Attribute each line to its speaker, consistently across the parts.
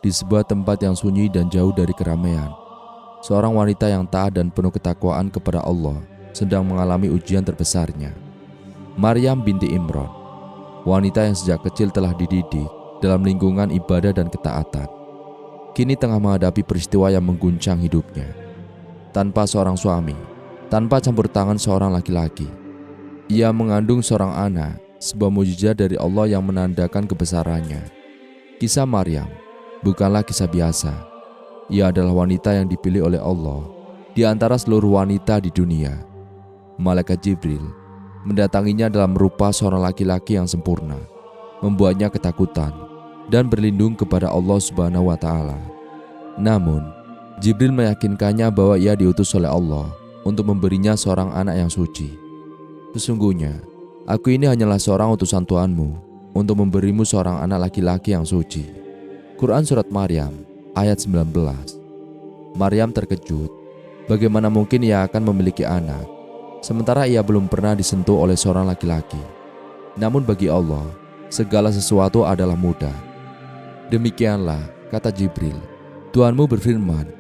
Speaker 1: di sebuah tempat yang sunyi dan jauh dari keramaian. Seorang wanita yang taat dan penuh ketakwaan kepada Allah sedang mengalami ujian terbesarnya. Maryam binti Imran, wanita yang sejak kecil telah dididik dalam lingkungan ibadah dan ketaatan, kini tengah menghadapi peristiwa yang mengguncang hidupnya. Tanpa seorang suami, tanpa campur tangan seorang laki-laki, ia mengandung seorang anak, sebuah mukjizat dari Allah yang menandakan kebesarannya. Kisah Maryam bukanlah kisah biasa. Ia adalah wanita yang dipilih oleh Allah di antara seluruh wanita di dunia. Malaikat Jibril mendatanginya dalam rupa seorang laki-laki yang sempurna, membuatnya ketakutan dan berlindung kepada Allah Subhanahu wa Ta'ala. Namun, Jibril meyakinkannya bahwa ia diutus oleh Allah untuk memberinya seorang anak yang suci. Sesungguhnya, aku ini hanyalah seorang utusan Tuhanmu untuk memberimu seorang anak laki-laki yang suci. Quran Surat Maryam ayat 19. Maryam terkejut. Bagaimana mungkin ia akan memiliki anak, sementara ia belum pernah disentuh oleh seorang laki-laki. Namun bagi Allah, segala sesuatu adalah mudah. Demikianlah kata Jibril, Tuhanmu berfirman,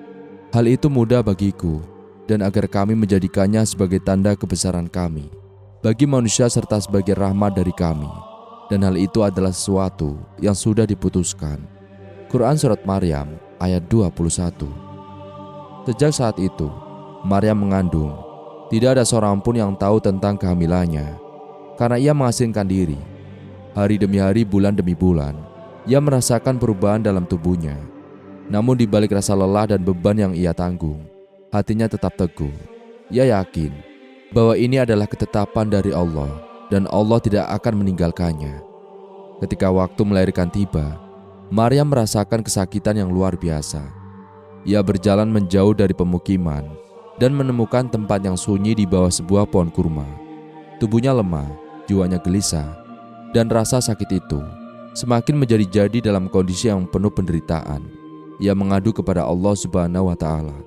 Speaker 1: hal itu mudah bagiku, dan agar kami menjadikannya sebagai tanda kebesaran kami bagi manusia serta sebagai rahmat dari kami. Dan hal itu adalah sesuatu yang sudah diputuskan. Quran Surat Maryam ayat 21. Sejak saat itu, Maryam mengandung. Tidak ada seorang pun yang tahu tentang kehamilannya, karena ia mengasingkan diri. Hari demi hari, bulan demi bulan, ia merasakan perubahan dalam tubuhnya. Namun di balik rasa lelah dan beban yang ia tanggung, hatinya tetap teguh. Ia yakin bahwa ini adalah ketetapan dari Allah dan Allah tidak akan meninggalkannya. Ketika waktu melahirkan tiba, Maryam merasakan kesakitan yang luar biasa. Ia berjalan menjauh dari pemukiman dan menemukan tempat yang sunyi di bawah sebuah pohon kurma. Tubuhnya lemah, jiwanya gelisah, dan rasa sakit itu semakin menjadi-jadi dalam kondisi yang penuh penderitaan. Ia mengadu kepada Allah Subhanahu wa Ta'ala.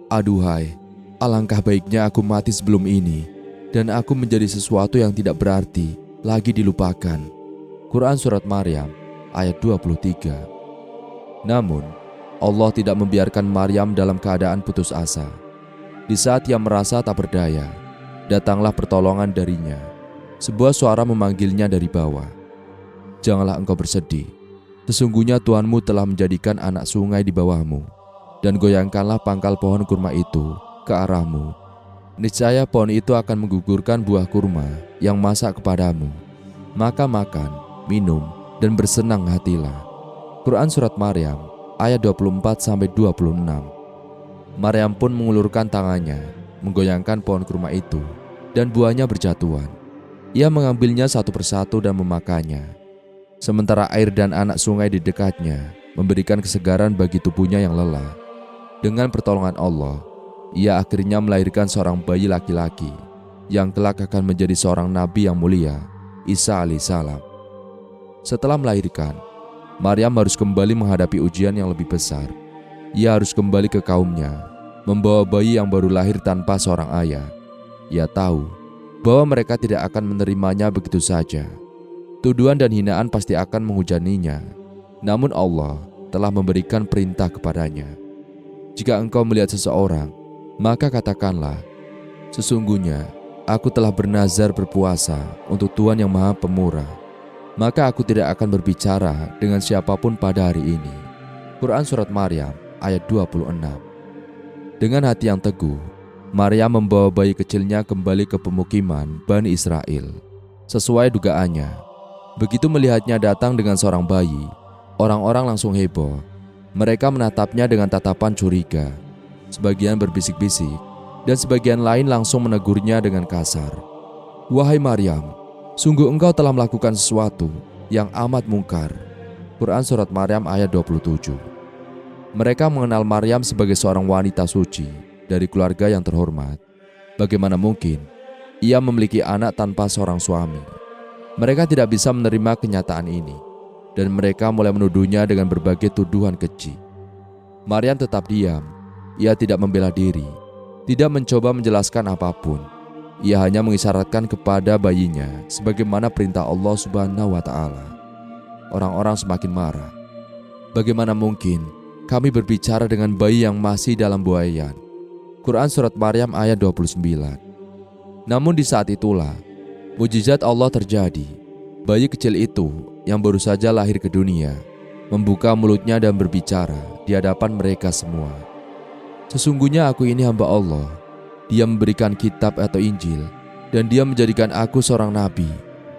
Speaker 1: Aduhai, alangkah baiknya aku mati sebelum ini, dan aku menjadi sesuatu yang tidak berarti lagi dilupakan. Quran Surat Maryam ayat 23. Namun, Allah tidak membiarkan Maryam dalam keadaan putus asa. Di saat ia merasa tak berdaya, datanglah pertolongan darinya. Sebuah suara memanggilnya dari bawah. Janganlah engkau bersedih. Sesungguhnya Tuhanmu telah menjadikan anak sungai di bawahmu, dan goyangkanlah pangkal pohon kurma itu ke arahmu. Niscaya pohon itu akan menggugurkan buah kurma yang masak kepadamu. Maka makan, minum, dan bersenang hatilah. Quran Surat Maryam ayat 24-26. Maryam pun mengulurkan tangannya, menggoyangkan pohon kurma itu, dan buahnya berjatuhan. Ia mengambilnya satu persatu dan memakannya. Sementara air dan anak sungai di dekatnya memberikan kesegaran bagi tubuhnya yang lelah. Dengan pertolongan Allah, ia akhirnya melahirkan seorang bayi laki-laki yang kelak akan menjadi seorang nabi yang mulia, Isa alaihissalam. Setelah melahirkan, Maryam harus kembali menghadapi ujian yang lebih besar. Ia harus kembali ke kaumnya, membawa bayi yang baru lahir tanpa seorang ayah. Ia tahu bahwa mereka tidak akan menerimanya begitu saja. Tuduhan dan hinaan pasti akan menghujaninya. Namun Allah telah memberikan perintah kepadanya. Jika engkau melihat seseorang, maka katakanlah, sesungguhnya aku telah bernazar berpuasa untuk Tuhan yang Maha Pemurah. Maka aku tidak akan berbicara dengan siapapun pada hari ini. Quran Surat Maryam ayat 26. Dengan hati yang teguh, Maryam membawa bayi kecilnya kembali ke pemukiman Bani Israel. Sesuai dugaannya, begitu melihatnya datang dengan seorang bayi, orang-orang langsung heboh. Mereka menatapnya dengan tatapan curiga. Sebagian berbisik-bisik, dan sebagian lain langsung menegurnya dengan kasar. Wahai Maryam, sungguh engkau telah melakukan sesuatu yang amat mungkar. Quran Surat Maryam ayat 27. Mereka mengenal Maryam sebagai seorang wanita suci dari keluarga yang terhormat. Bagaimana mungkin ia memiliki anak tanpa seorang suami? Mereka tidak bisa menerima kenyataan ini, dan mereka mulai menuduhnya dengan berbagai tuduhan keji. Maryam tetap diam. Ia tidak membela diri, tidak mencoba menjelaskan apapun. Ia hanya mengisyaratkan kepada bayinya sebagaimana perintah Allah Subhanahu wa Ta'ala. Orang-orang semakin marah. Bagaimana mungkin kami berbicara dengan bayi yang masih dalam buayan? Quran Surat Maryam ayat 29. Namun di saat itulah mujizat Allah terjadi. Bayi kecil itu yang baru saja lahir ke dunia membuka mulutnya dan berbicara di hadapan mereka semua. Sesungguhnya aku ini hamba Allah. Dia memberikan kitab atau Injil, dan Dia menjadikan aku seorang nabi,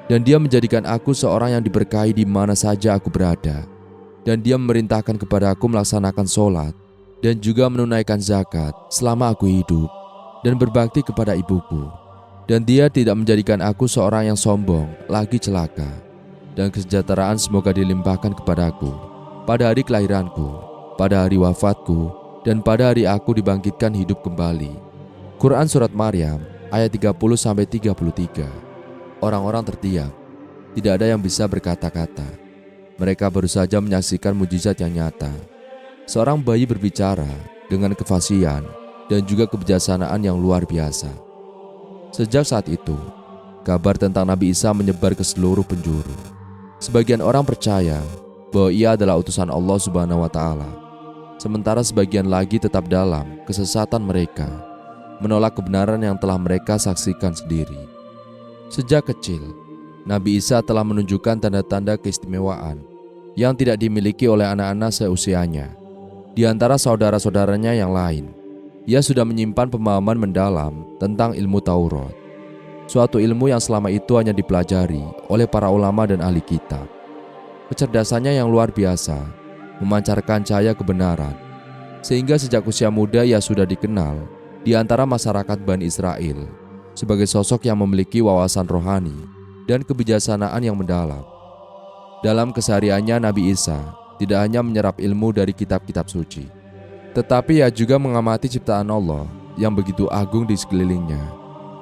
Speaker 1: dan Dia menjadikan aku seorang yang diberkahi di mana saja aku berada. Dan Dia memerintahkan kepada aku melaksanakan sholat dan juga menunaikan zakat selama aku hidup dan berbakti kepada ibuku. Dan Dia tidak menjadikan aku seorang yang sombong lagi celaka. Dan kesejahteraan semoga dilimpahkan kepadaku pada hari kelahiranku, pada hari wafatku, dan pada hari aku dibangkitkan hidup kembali. Quran Surat Maryam ayat 30-33. Orang-orang terdiam, tidak ada yang bisa berkata-kata. Mereka baru saja menyaksikan mujizat yang nyata. Seorang bayi berbicara dengan kefasihan dan juga kebijaksanaan yang luar biasa. Sejak saat itu, kabar tentang Nabi Isa menyebar ke seluruh penjuru. Sebagian orang percaya bahwa ia adalah utusan Allah Subhanahu wa Ta'ala, sementara sebagian lagi tetap dalam kesesatan mereka, menolak kebenaran yang telah mereka saksikan sendiri. Sejak kecil, Nabi Isa telah menunjukkan tanda-tanda keistimewaan yang tidak dimiliki oleh anak-anak seusianya. Di antara saudara-saudaranya yang lain, ia sudah menyimpan pemahaman mendalam tentang ilmu Taurat, suatu ilmu yang selama itu hanya dipelajari oleh para ulama dan ahli kitab. Kecerdasannya yang luar biasa memancarkan cahaya kebenaran, sehingga sejak usia muda ia sudah dikenal di antara masyarakat Bani Israel sebagai sosok yang memiliki wawasan rohani dan kebijaksanaan yang mendalam. Dalam kesehariannya, Nabi Isa tidak hanya menyerap ilmu dari kitab-kitab suci, tetapi ia juga mengamati ciptaan Allah yang begitu agung di sekelilingnya.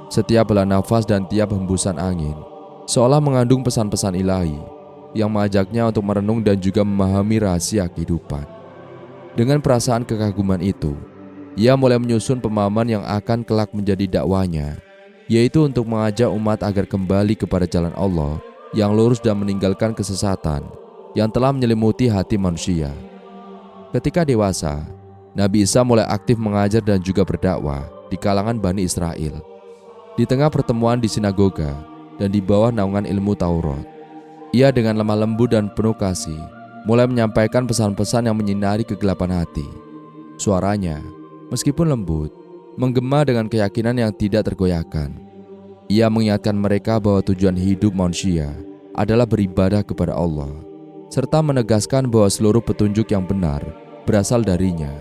Speaker 1: Setiap helaan nafas dan tiap hembusan angin seolah mengandung pesan-pesan ilahi yang mengajaknya untuk merenung dan juga memahami rahasia kehidupan. Dengan perasaan kekaguman itu, ia mulai menyusun pemahaman yang akan kelak menjadi dakwanya, yaitu untuk mengajak umat agar kembali kepada jalan Allah yang lurus dan meninggalkan kesesatan yang telah menyelimuti hati manusia. Ketika dewasa, Nabi Isa mulai aktif mengajar dan juga berdakwah di kalangan Bani Israel. Di tengah pertemuan di sinagoga dan di bawah naungan ilmu Taurat, ia dengan lemah lembut dan penuh kasih mulai menyampaikan pesan-pesan yang menyinari kegelapan hati. Suaranya, meskipun lembut, menggema dengan keyakinan yang tidak tergoyahkan. Ia mengingatkan mereka bahwa tujuan hidup manusia adalah beribadah kepada Allah, serta menegaskan bahwa seluruh petunjuk yang benar berasal darinya.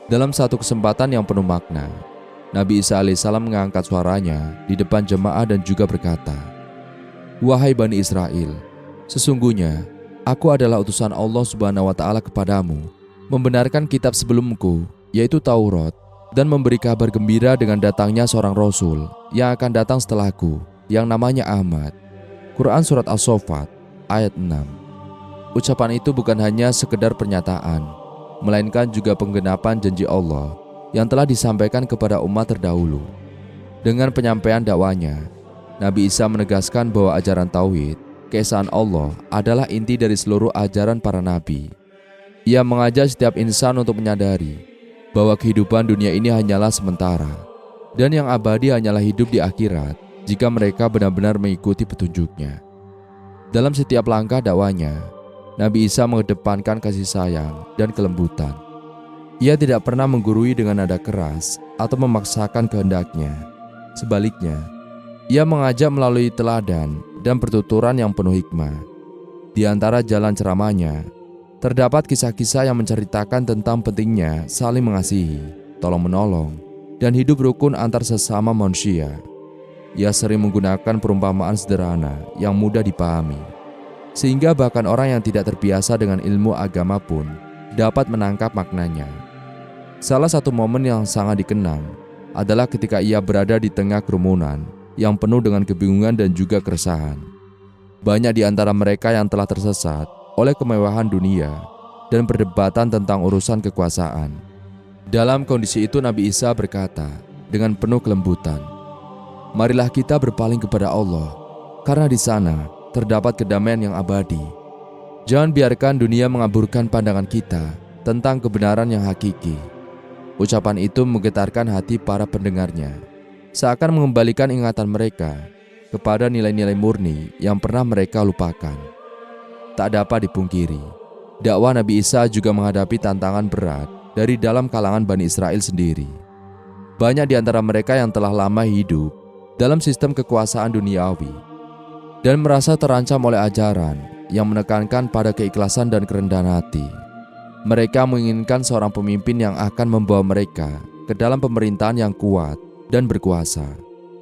Speaker 1: Dalam satu kesempatan yang penuh makna, Nabi Isa alaihissalam mengangkat suaranya di depan jemaah dan juga berkata, "Wahai Bani Israel, sesungguhnya aku adalah utusan Allah Subhanahu wa Ta'ala kepadamu, membenarkan kitab sebelumku, yaitu Taurat, dan memberi kabar gembira dengan datangnya seorang Rasul yang akan datang setelahku, yang namanya Ahmad." Quran Surat As-Saffat ayat 6. Ucapan itu bukan hanya sekedar pernyataan, melainkan juga penggenapan janji Allah yang telah disampaikan kepada umat terdahulu. Dengan penyampaian dakwanya, Nabi Isa menegaskan bahwa ajaran Tauhid, keesaan Allah, adalah inti dari seluruh ajaran para nabi. Ia mengajak setiap insan untuk menyadari bahwa kehidupan dunia ini hanyalah sementara, dan yang abadi hanyalah hidup di akhirat jika mereka benar-benar mengikuti petunjuknya. Dalam setiap langkah dakwanya, Nabi Isa mengedepankan kasih sayang dan kelembutan. Ia tidak pernah menggurui dengan nada keras atau memaksakan kehendaknya. Sebaliknya, ia mengajak melalui teladan dan pertuturan yang penuh hikmah. Di antara jalan ceramahnya, terdapat kisah-kisah yang menceritakan tentang pentingnya saling mengasihi, tolong-menolong, dan hidup rukun antar sesama manusia. Ia sering menggunakan perumpamaan sederhana yang mudah dipahami, sehingga bahkan orang yang tidak terbiasa dengan ilmu agama pun dapat menangkap maknanya. Salah satu momen yang sangat dikenang adalah ketika ia berada di tengah kerumunan yang penuh dengan kebingungan dan juga keresahan. Banyak di antara mereka yang telah tersesat oleh kemewahan dunia dan perdebatan tentang urusan kekuasaan. Dalam kondisi itu Nabi Isa berkata dengan penuh kelembutan, "Marilah kita berpaling kepada Allah, karena di sana terdapat kedamaian yang abadi." Jangan biarkan dunia mengaburkan pandangan kita tentang kebenaran yang hakiki. Ucapan itu menggetarkan hati para pendengarnya, seakan mengembalikan ingatan mereka kepada nilai-nilai murni yang pernah mereka lupakan. Tak dapat dipungkiri, dakwah Nabi Isa juga menghadapi tantangan berat dari dalam kalangan Bani Israel sendiri. Banyak di antara mereka yang telah lama hidup dalam sistem kekuasaan duniawi dan merasa terancam oleh ajaran yang menekankan pada keikhlasan dan kerendahan hati. Mereka menginginkan seorang pemimpin yang akan membawa mereka ke dalam pemerintahan yang kuat dan berkuasa,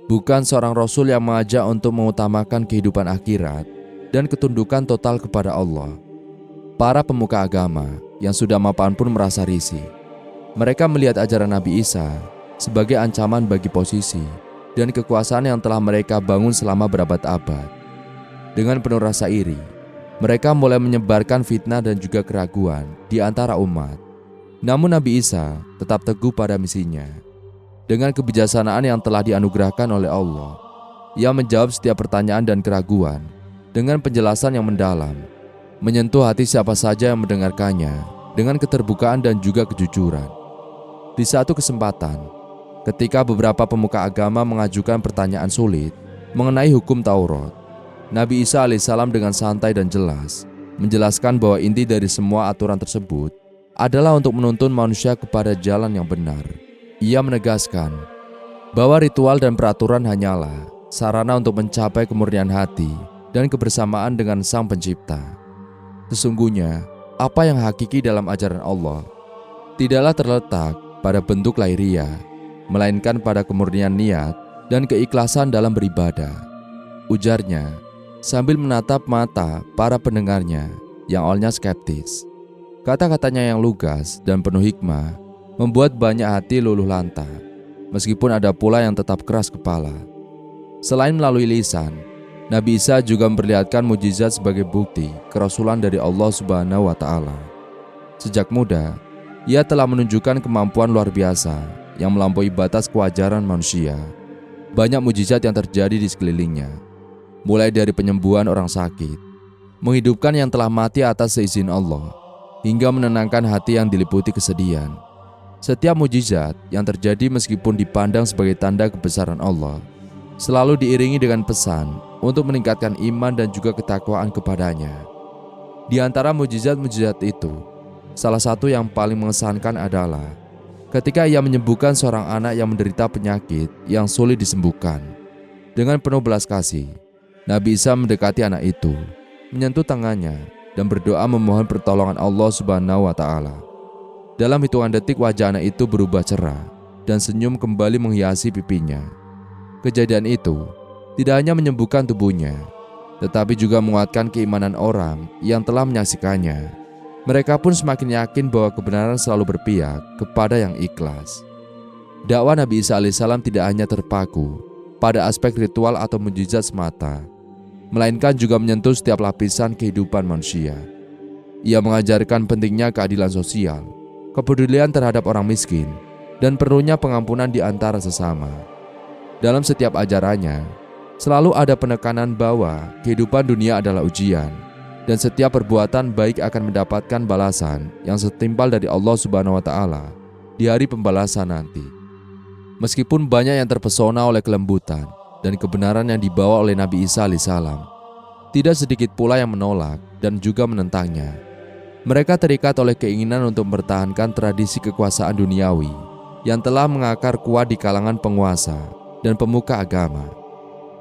Speaker 1: bukan seorang rasul yang mengajak untuk mengutamakan kehidupan akhirat dan ketundukan total kepada Allah. Para pemuka agama yang sudah mapan pun merasa risih. Mereka melihat ajaran Nabi Isa sebagai ancaman bagi posisi dan kekuasaan yang telah mereka bangun selama berabad-abad. Dengan penuh rasa iri, mereka mulai menyebarkan fitnah dan juga keraguan di antara umat. Namun Nabi Isa tetap teguh pada misinya. Dengan kebijaksanaan yang telah dianugerahkan oleh Allah, ia menjawab setiap pertanyaan dan keraguan dengan penjelasan yang mendalam, menyentuh hati siapa saja yang mendengarkannya dengan keterbukaan dan juga kejujuran. Di satu kesempatan, ketika beberapa pemuka agama mengajukan pertanyaan sulit mengenai hukum Taurat, Nabi Isa alaihissalam dengan santai dan jelas menjelaskan bahwa inti dari semua aturan tersebut adalah untuk menuntun manusia kepada jalan yang benar. Ia menegaskan bahwa ritual dan peraturan hanyalah sarana untuk mencapai kemurnian hati dan kebersamaan dengan Sang Pencipta. Sesungguhnya, apa yang hakiki dalam ajaran Allah tidaklah terletak pada bentuk lahiriah, melainkan pada kemurnian niat dan keikhlasan dalam beribadah, ujarnya sambil menatap mata para pendengarnya yang awalnya skeptis. Kata-katanya yang lugas dan penuh hikmah membuat banyak hati luluh lantang, meskipun ada pula yang tetap keras kepala. Selain melalui lisan, Nabi Isa juga memperlihatkan mukjizat sebagai bukti kerasulan dari Allah Subhanahu wa Ta'ala. Sejak muda, ia telah menunjukkan kemampuan luar biasa yang melampaui batas kewajaran manusia. Banyak mukjizat yang terjadi di sekelilingnya, mulai dari penyembuhan orang sakit, menghidupkan yang telah mati atas seizin Allah, hingga menenangkan hati yang diliputi kesedihan. Setiap mukjizat yang terjadi meskipun dipandang sebagai tanda kebesaran Allah, selalu diiringi dengan pesan untuk meningkatkan iman dan juga ketakwaan kepadanya. Di antara mukjizat-mukjizat itu, salah satu yang paling mengesankan adalah ketika ia menyembuhkan seorang anak yang menderita penyakit yang sulit disembuhkan. Dengan penuh belas kasih, Nabi Isa mendekati anak itu, menyentuh tangannya, dan berdoa memohon pertolongan Allah Subhanahu wa Ta'ala. Dalam hitungan detik wajah anak itu berubah cerah, dan senyum kembali menghiasi pipinya. Kejadian itu tidak hanya menyembuhkan tubuhnya, tetapi juga menguatkan keimanan orang yang telah menyaksikannya. Mereka pun semakin yakin bahwa kebenaran selalu berpihak kepada yang ikhlas. Dakwah Nabi Isa alaihissalam tidak hanya terpaku pada aspek ritual atau mukjizat semata, melainkan juga menyentuh setiap lapisan kehidupan manusia. Ia mengajarkan pentingnya keadilan sosial, kepedulian terhadap orang miskin, dan perlunya pengampunan di antara sesama. Dalam setiap ajarannya, selalu ada penekanan bahwa kehidupan dunia adalah ujian, dan setiap perbuatan baik akan mendapatkan balasan yang setimpal dari Allah Subhanahu wa Ta'ala di hari pembalasan nanti. Meskipun banyak yang terpesona oleh kelembutan dan kebenaran yang dibawa oleh Nabi Isa alaihissalam, tidak sedikit pula yang menolak dan juga menentangnya. Mereka terikat oleh keinginan untuk mempertahankan tradisi kekuasaan duniawi yang telah mengakar kuat di kalangan penguasa dan pemuka agama.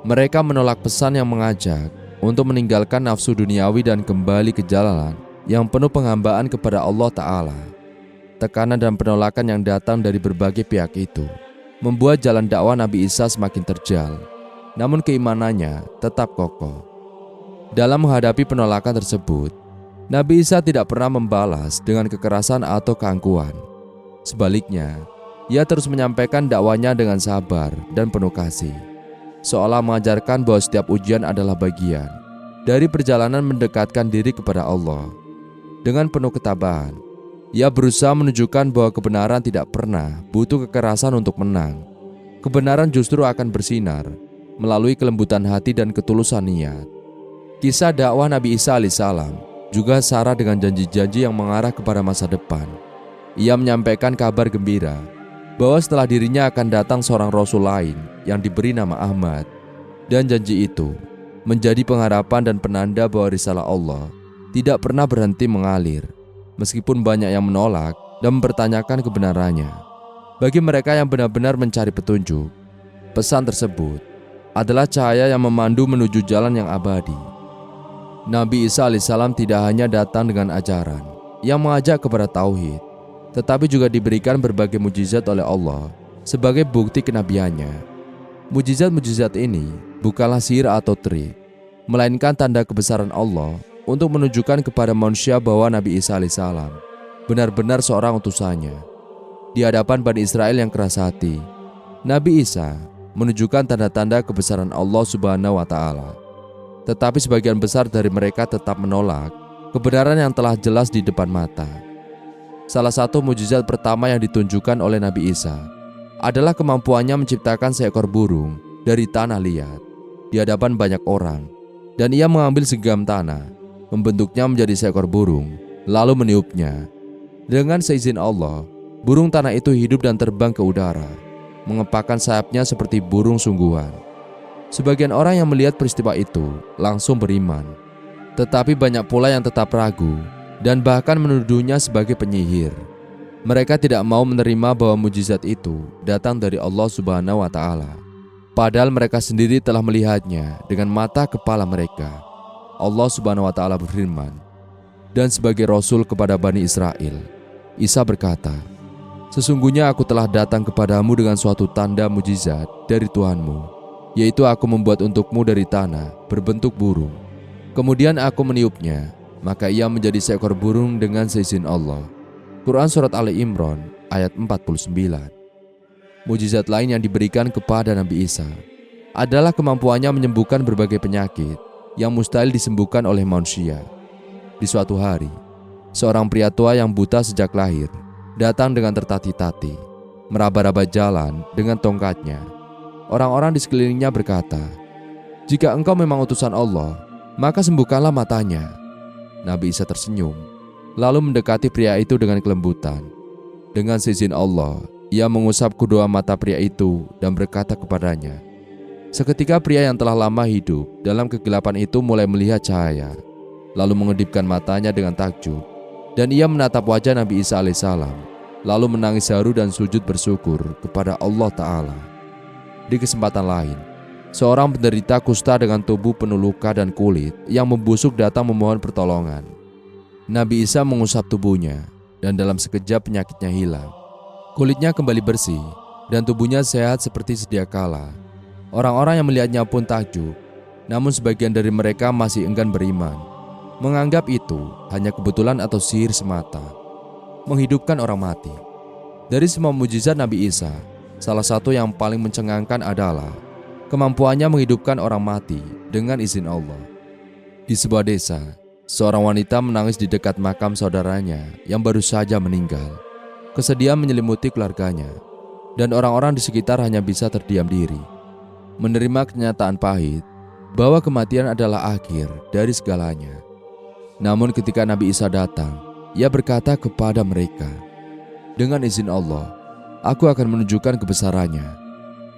Speaker 1: Mereka menolak pesan yang mengajak untuk meninggalkan nafsu duniawi dan kembali ke jalan yang penuh penghambaan kepada Allah Ta'ala. Tekanan dan penolakan yang datang dari berbagai pihak itu membuat jalan dakwah Nabi Isa semakin terjal, namun keimanannya tetap kokoh. Dalam menghadapi penolakan tersebut, Nabi Isa tidak pernah membalas dengan kekerasan atau keangkuhan. Sebaliknya, ia terus menyampaikan dakwanya dengan sabar dan penuh kasih, seolah mengajarkan bahwa setiap ujian adalah bagian dari perjalanan mendekatkan diri kepada Allah. Dengan penuh ketabahan, ia berusaha menunjukkan bahwa kebenaran tidak pernah butuh kekerasan untuk menang. Kebenaran justru akan bersinar melalui kelembutan hati dan ketulusan niat. Kisah dakwah Nabi Isa alaihissalam juga syarat dengan janji-janji yang mengarah kepada masa depan. Ia menyampaikan kabar gembira bahwa setelah dirinya akan datang seorang Rasul lain yang diberi nama Ahmad. Dan janji itu menjadi pengharapan dan penanda bahwa risalah Allah tidak pernah berhenti mengalir, meskipun banyak yang menolak dan mempertanyakan kebenarannya. Bagi mereka yang benar-benar mencari petunjuk, pesan tersebut adalah cahaya yang memandu menuju jalan yang abadi. Nabi Isa alaihissalam tidak hanya datang dengan ajaran yang mengajak kepada tauhid, tetapi juga diberikan berbagai mukjizat oleh Allah sebagai bukti kenabiannya. Mukjizat-mukjizat ini bukanlah sihir atau trik, melainkan tanda kebesaran Allah untuk menunjukkan kepada manusia bahwa Nabi Isa alaihissalam benar-benar seorang utusannya. Di hadapan Bani Israel yang keras hati, Nabi Isa menunjukkan tanda-tanda kebesaran Allah Subhanahu wa Ta'ala. Tetapi sebagian besar dari mereka tetap menolak kebenaran yang telah jelas di depan mata. Salah satu mukjizat pertama yang ditunjukkan oleh Nabi Isa adalah kemampuannya menciptakan seekor burung dari tanah liat di hadapan banyak orang, dan ia mengambil segenggam tanah, membentuknya menjadi seekor burung, lalu meniupnya. Dengan seizin Allah, burung tanah itu hidup dan terbang ke udara, mengepakkan sayapnya seperti burung sungguhan. Sebagian orang yang melihat peristiwa itu langsung beriman, tetapi banyak pula yang tetap ragu dan bahkan menuduhnya sebagai penyihir. Mereka tidak mau menerima bahwa mukjizat itu datang dari Allah Subhanahu wa Ta'ala, padahal mereka sendiri telah melihatnya dengan mata kepala mereka. Allah Subhanahu wa Ta'ala berfirman, dan sebagai Rasul kepada Bani Israel, Isa berkata, sesungguhnya aku telah datang kepadamu dengan suatu tanda mukjizat dari Tuhanmu, yaitu aku membuat untukmu dari tanah berbentuk burung. Kemudian aku meniupnya, maka ia menjadi seekor burung dengan seizin Allah. Quran Surat Ali Imran ayat 49. Mukjizat lain yang diberikan kepada Nabi Isa adalah kemampuannya menyembuhkan berbagai penyakit yang mustahil disembuhkan oleh manusia. Di suatu hari, seorang pria tua yang buta sejak lahir datang dengan tertati-tati, meraba-raba jalan dengan tongkatnya. Orang-orang di sekelilingnya berkata, "Jika engkau memang utusan Allah, maka sembuhkanlah matanya." Nabi Isa tersenyum, lalu mendekati pria itu dengan kelembutan. Dengan seizin Allah, ia mengusap kedua mata pria itu dan berkata kepadanya. Seketika pria yang telah lama hidup dalam kegelapan itu mulai melihat cahaya, lalu mengedipkan matanya dengan takjub, dan ia menatap wajah Nabi Isa alaihissalam, lalu menangis haru dan sujud bersyukur kepada Allah Ta'ala. Di kesempatan lain, seorang penderita kusta dengan tubuh penuh luka dan kulit yang membusuk datang memohon pertolongan. Nabi Isa mengusap tubuhnya dan dalam sekejap penyakitnya hilang. Kulitnya kembali bersih dan tubuhnya sehat seperti sedia kala. Orang-orang yang melihatnya pun takjub, namun sebagian dari mereka masih enggan beriman, menganggap itu hanya kebetulan atau sihir semata. Menghidupkan orang mati. Dari semua mukjizat Nabi Isa, salah satu yang paling mencengangkan adalah kemampuannya menghidupkan orang mati dengan izin Allah. Di sebuah desa, seorang wanita menangis di dekat makam saudaranya yang baru saja meninggal. Kesedihan menyelimuti keluarganya, dan orang-orang di sekitar hanya bisa terdiam diri, menerima kenyataan pahit bahwa kematian adalah akhir dari segalanya. Namun ketika Nabi Isa datang, ia berkata kepada mereka, "Dengan izin Allah, aku akan menunjukkan kebesarannya."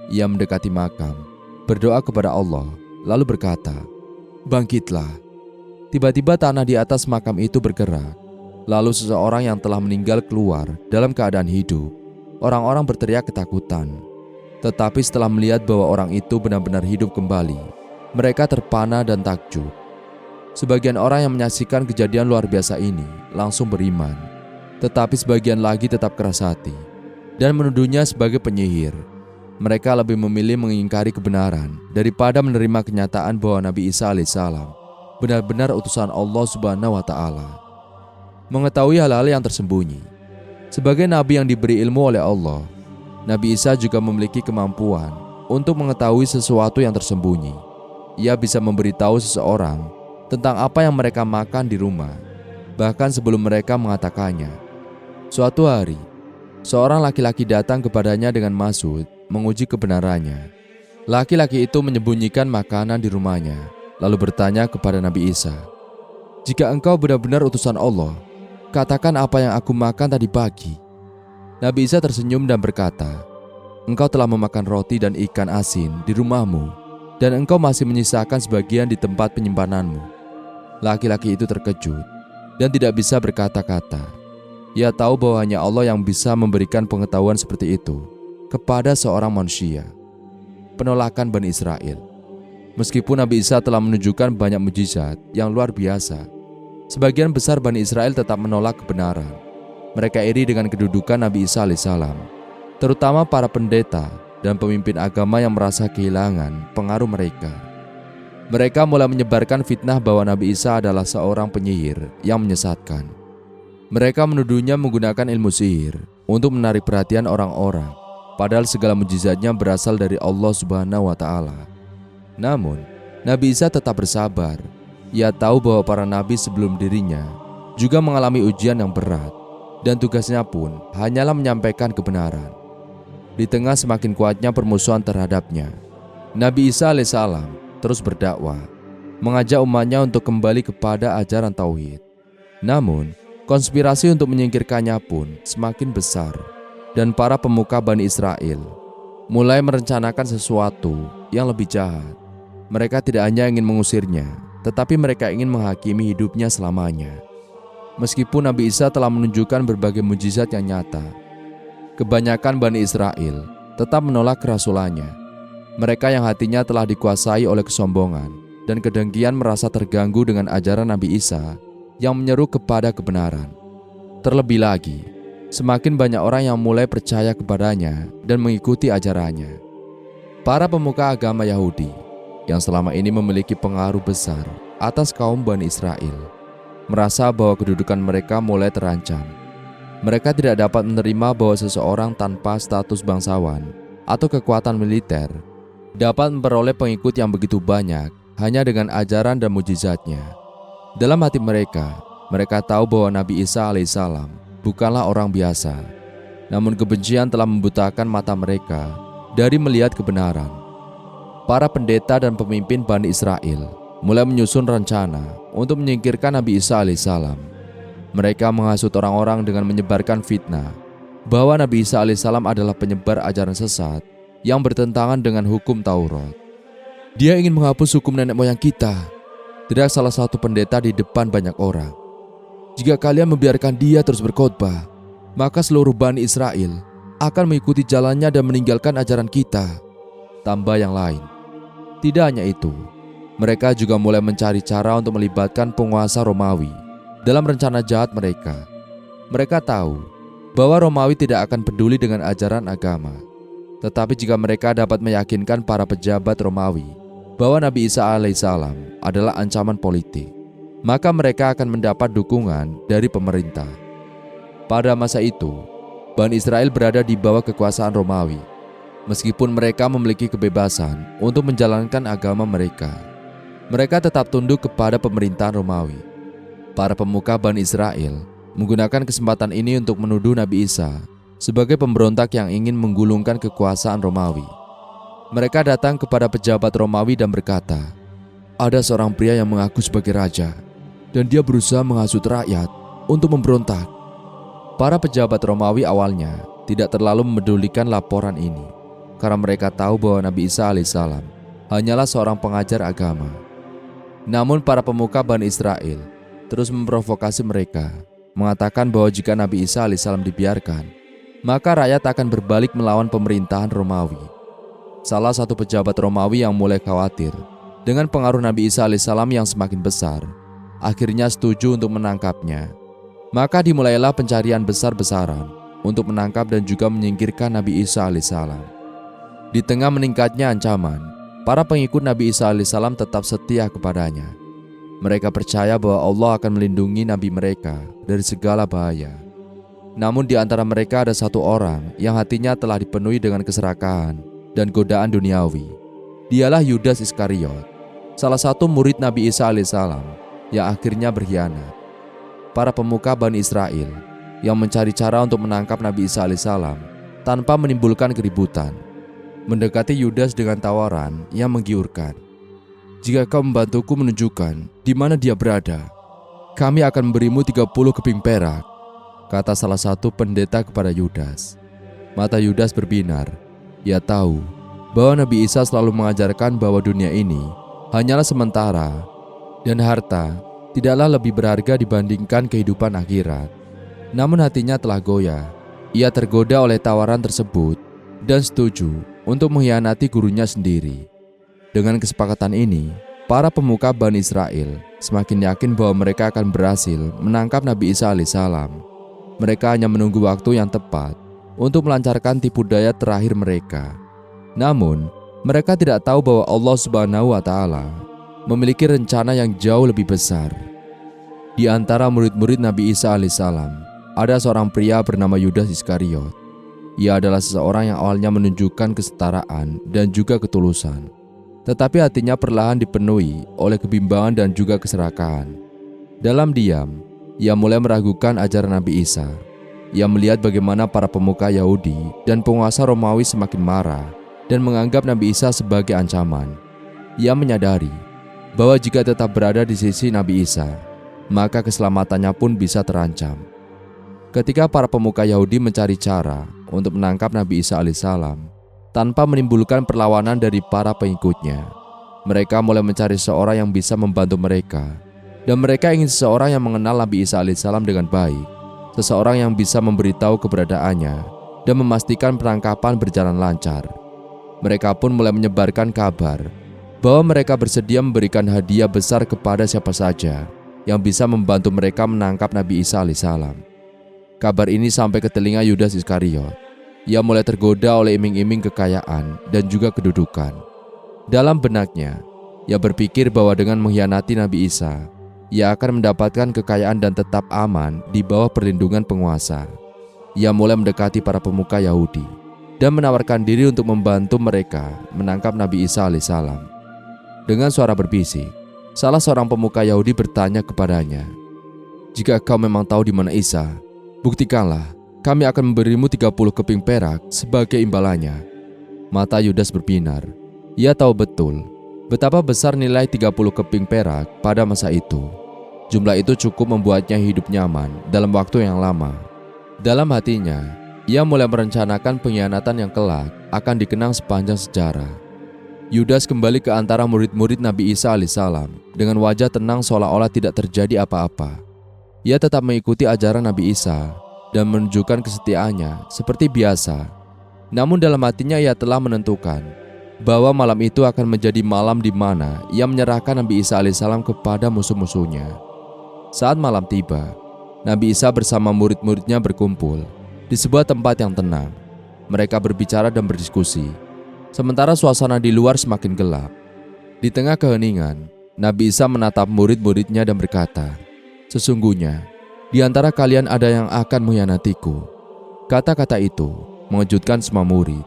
Speaker 1: Ia mendekati makam, berdoa kepada Allah, lalu berkata, "Bangkitlah." Tiba-tiba tanah di atas makam itu bergerak. Lalu seseorang yang telah meninggal keluar dalam keadaan hidup. Orang-orang berteriak ketakutan. Tetapi setelah melihat bahwa orang itu benar-benar hidup kembali, mereka terpana dan takjub. Sebagian orang yang menyaksikan kejadian luar biasa ini langsung beriman, tetapi sebagian lagi tetap keras hati dan menuduhnya sebagai penyihir. Mereka lebih memilih mengingkari kebenaran daripada menerima kenyataan bahwa Nabi Isa alaihissalam benar-benar utusan Allah Subhanahu wa Ta'ala. Mengetahui hal-hal yang tersembunyi. Sebagai nabi yang diberi ilmu oleh Allah, Nabi Isa juga memiliki kemampuan untuk mengetahui sesuatu yang tersembunyi. Ia bisa memberitahu seseorang tentang apa yang mereka makan di rumah, bahkan sebelum mereka mengatakannya. Suatu hari, seorang laki-laki datang kepadanya dengan maksud menguji kebenarannya. Laki-laki itu menyembunyikan makanan di rumahnya, lalu bertanya kepada Nabi Isa, "Jika engkau benar-benar utusan Allah, katakan apa yang aku makan tadi pagi." Nabi Isa tersenyum dan berkata, "Engkau telah memakan roti dan ikan asin di rumahmu, dan engkau masih menyisakan sebagian di tempat penyimpananmu." Laki-laki itu terkejut dan tidak bisa berkata-kata. Ia tahu bahwa hanya Allah yang bisa memberikan pengetahuan seperti itu kepada seorang manusia. Penolakan Bani Israel. Meskipun Nabi Isa telah menunjukkan banyak mukjizat yang luar biasa, sebagian besar Bani Israel tetap menolak kebenaran. Mereka iri dengan kedudukan Nabi Isa alaihissalam, terutama para pendeta dan pemimpin agama yang merasa kehilangan pengaruh mereka. Mereka mulai menyebarkan fitnah bahwa Nabi Isa adalah seorang penyihir yang menyesatkan. Mereka menuduhnya menggunakan ilmu sihir untuk menarik perhatian orang-orang, padahal segala mukjizatnya berasal dari Allah Subhanahu wa Ta'ala. Namun, Nabi Isa tetap bersabar. Ia tahu bahwa para nabi sebelum dirinya juga mengalami ujian yang berat, dan tugasnya pun hanyalah menyampaikan kebenaran. Di tengah semakin kuatnya permusuhan terhadapnya, Nabi Isa alaihissalam terus berdakwah, mengajak umatnya untuk kembali kepada ajaran tauhid. Namun, konspirasi untuk menyingkirkannya pun semakin besar, dan para pemuka Bani Israel mulai merencanakan sesuatu yang lebih jahat. Mereka tidak hanya ingin mengusirnya, tetapi mereka ingin menghakimi hidupnya selamanya. Meskipun Nabi Isa telah menunjukkan berbagai mukjizat yang nyata, kebanyakan Bani Israel tetap menolak kerasulannya. Mereka yang hatinya telah dikuasai oleh kesombongan dan kedengkian merasa terganggu dengan ajaran Nabi Isa yang menyeru kepada kebenaran. Terlebih lagi, semakin banyak orang yang mulai percaya kepadanya dan mengikuti ajarannya. Para pemuka agama Yahudi yang selama ini memiliki pengaruh besar atas kaum Bani Israel merasa bahwa kedudukan mereka mulai terancam. Mereka tidak dapat menerima bahwa seseorang tanpa status bangsawan atau kekuatan militer dapat memperoleh pengikut yang begitu banyak hanya dengan ajaran dan mukjizatnya. Dalam hati mereka, mereka tahu bahwa Nabi Isa alaihissalam bukanlah orang biasa. Namun kebencian telah membutakan mata mereka dari melihat kebenaran. Para pendeta dan pemimpin Bani Israel mulai menyusun rencana untuk menyingkirkan Nabi Isa alaihissalam. Mereka menghasut orang-orang dengan menyebarkan fitnah bahwa Nabi Isa alaihissalam adalah penyebar ajaran sesat yang bertentangan dengan hukum Taurat. "Dia ingin menghapus hukum nenek moyang kita," teriak salah satu pendeta di depan banyak orang. "Jika kalian membiarkan dia terus berkhotbah, maka seluruh Bani Israel akan mengikuti jalannya dan meninggalkan ajaran kita," tambah yang lain. Tidak hanya itu, mereka juga mulai mencari cara untuk melibatkan penguasa Romawi dalam rencana jahat mereka. Mereka tahu bahwa Romawi tidak akan peduli dengan ajaran agama, tetapi jika mereka dapat meyakinkan para pejabat Romawi bahwa Nabi Isa alaihissalam adalah ancaman politik, maka mereka akan mendapat dukungan dari pemerintah. Pada masa itu, Bani Israel berada di bawah kekuasaan Romawi. Meskipun mereka memiliki kebebasan untuk menjalankan agama mereka, mereka tetap tunduk kepada pemerintahan Romawi. Para pemuka Bani Israel menggunakan kesempatan ini untuk menuduh Nabi Isa sebagai pemberontak yang ingin menggulungkan kekuasaan Romawi. Mereka datang kepada pejabat Romawi dan berkata, "Ada seorang pria yang mengaku sebagai raja, dan dia berusaha menghasut rakyat untuk memberontak." Para pejabat Romawi awalnya tidak terlalu memedulikan laporan ini, karena mereka tahu bahwa Nabi Isa alaihissalam hanyalah seorang pengajar agama. Namun para pemuka Bani Israel terus memprovokasi mereka, mengatakan bahwa jika Nabi Isa alaihissalam dibiarkan, maka rakyat akan berbalik melawan pemerintahan Romawi. Salah satu pejabat Romawi yang mulai khawatir dengan pengaruh Nabi Isa alaihissalam yang semakin besar, akhirnya setuju untuk menangkapnya. Maka dimulailah pencarian besar-besaran untuk menangkap dan juga menyingkirkan Nabi Isa alaihissalam. Di tengah meningkatnya ancaman, para pengikut Nabi Isa alaihissalam tetap setia kepadanya. Mereka percaya bahwa Allah akan melindungi Nabi mereka dari segala bahaya. Namun di antara mereka ada satu orang yang hatinya telah dipenuhi dengan keserakahan dan godaan duniawi. Dialah Yudas Iskariot, salah satu murid Nabi Isa alaihissalam yang akhirnya berkhianat. Para pemuka Bani Israel yang mencari cara untuk menangkap Nabi Isa alaihissalam tanpa menimbulkan keributan mendekati Yudas dengan tawaran yang menggiurkan. "Jika kau membantuku menunjukkan di mana dia berada, "Kami akan memberimu 30 keping perak," kata salah satu pendeta kepada Yudas. Mata Yudas berbinar. Ia tahu bahwa Nabi Isa selalu mengajarkan bahwa dunia ini hanyalah sementara dan harta tidaklah lebih berharga dibandingkan kehidupan akhirat. Namun hatinya telah goyah. Ia tergoda oleh tawaran tersebut dan setuju untuk mengkhianati gurunya sendiri. Dengan kesepakatan ini, para pemuka Bani Israel semakin yakin bahwa mereka akan berhasil menangkap Nabi Isa alaihissalam. Mereka hanya menunggu waktu yang tepat untuk melancarkan tipu daya terakhir mereka. Namun, mereka tidak tahu bahwa Allah Subhanahu wa Ta'ala memiliki rencana yang jauh lebih besar. Di antara murid-murid Nabi Isa alaihissalam, ada seorang pria bernama Yudas Iskariot. Ia adalah seseorang yang awalnya menunjukkan kesetaraan dan juga ketulusan, tetapi hatinya perlahan dipenuhi oleh kebimbangan dan juga keserakahan. Dalam diam, ia mulai meragukan ajaran Nabi Isa. Ia melihat bagaimana para pemuka Yahudi dan penguasa Romawi semakin marah dan menganggap Nabi Isa sebagai ancaman. Ia menyadari bahwa jika tetap berada di sisi Nabi Isa, maka keselamatannya pun bisa terancam. Ketika para pemuka Yahudi mencari cara untuk menangkap Nabi Isa alaihissalam tanpa menimbulkan perlawanan dari para pengikutnya, mereka mulai mencari seorang yang bisa membantu mereka. Dan mereka ingin seseorang yang mengenal Nabi Isa alaihissalam dengan baik, seseorang yang bisa memberitahu keberadaannya dan memastikan penangkapan berjalan lancar. Mereka pun mulai menyebarkan kabar bahwa mereka bersedia memberikan hadiah besar kepada siapa saja yang bisa membantu mereka menangkap Nabi Isa alaihissalam. Kabar ini sampai ke telinga Yudas Iskariot. Ia mulai tergoda oleh iming-iming kekayaan dan juga kedudukan. Dalam benaknya, ia berpikir bahwa dengan mengkhianati Nabi Isa, ia akan mendapatkan kekayaan dan tetap aman di bawah perlindungan penguasa. Ia mulai mendekati para pemuka Yahudi dan menawarkan diri untuk membantu mereka menangkap Nabi Isa alaihissalam. Dengan suara berbisik, salah seorang pemuka Yahudi bertanya kepadanya, "Jika kau memang tahu di mana Isa, buktikanlah, kami akan memberimu 30 keping perak sebagai imbalannya." Mata Yudas berbinar. Ia tahu betul betapa besar nilai 30 keping perak pada masa itu. Jumlah itu cukup membuatnya hidup nyaman dalam waktu yang lama. Dalam hatinya, ia mulai merencanakan pengkhianatan yang kelak akan dikenang sepanjang sejarah. Yudas kembali ke antara murid-murid Nabi Isa alaihissalam dengan wajah tenang seolah-olah tidak terjadi apa-apa. Ia tetap mengikuti ajaran Nabi Isa dan menunjukkan kesetiaannya seperti biasa. Namun dalam hatinya ia telah menentukan bahwa malam itu akan menjadi malam di mana ia menyerahkan Nabi Isa alaihissalam kepada musuh-musuhnya. Saat malam tiba, Nabi Isa bersama murid-muridnya berkumpul di sebuah tempat yang tenang. Mereka berbicara dan berdiskusi, sementara suasana di luar semakin gelap. Di tengah keheningan, Nabi Isa menatap murid-muridnya dan berkata, "Sesungguhnya, di antara kalian ada yang akan mengkhianatiku." Kata-kata itu mengejutkan semua murid.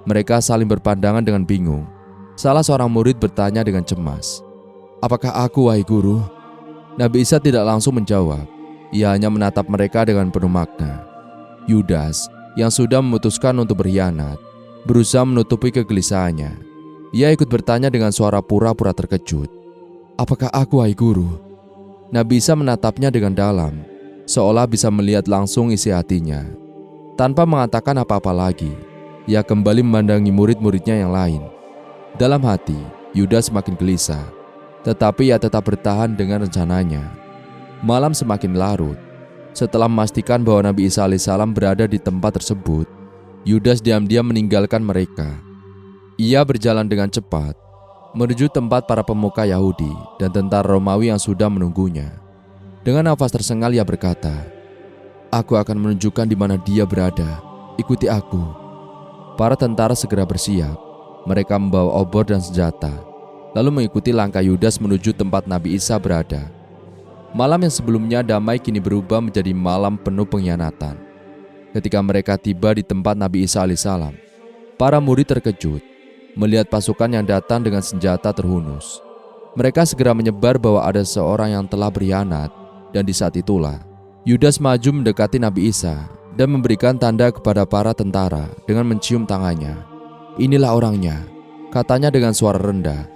Speaker 1: Mereka saling berpandangan dengan bingung. Salah seorang murid bertanya dengan cemas, "Apakah aku, wahai guru?" Nabi Isa tidak langsung menjawab. Ia hanya menatap mereka dengan penuh makna. Yudas, yang sudah memutuskan untuk berkhianat, berusaha menutupi kegelisahannya. Ia ikut bertanya dengan suara pura-pura terkejut, "Apakah aku, wahai guru?" Nabi Isa menatapnya dengan dalam, seolah bisa melihat langsung isi hatinya. Tanpa mengatakan apa-apa lagi, ia kembali memandangi murid-muridnya yang lain. Dalam hati, Yudas semakin gelisah, tetapi ia tetap bertahan dengan rencananya. Malam semakin larut. Setelah memastikan bahwa Nabi Isa alaihissalam berada di tempat tersebut, Yudas diam-diam meninggalkan mereka. Ia berjalan dengan cepat menuju tempat para pemuka Yahudi dan tentara Romawi yang sudah menunggunya. Dengan nafas tersengal ia berkata, "Aku akan menunjukkan di mana dia berada. Ikuti aku." Para tentara segera bersiap. Mereka membawa obor dan senjata, lalu mengikuti langkah Yudas menuju tempat Nabi Isa berada. Malam yang sebelumnya damai kini berubah menjadi malam penuh pengkhianatan. Ketika mereka tiba di tempat Nabi Isa alaihissalam, para murid terkejut melihat pasukan yang datang dengan senjata terhunus. Mereka segera menyebar bahwa ada seorang yang telah berkhianat, dan di saat itulah Yudas maju mendekati Nabi Isa dan memberikan tanda kepada para tentara dengan mencium tangannya. "Inilah orangnya," katanya dengan suara rendah.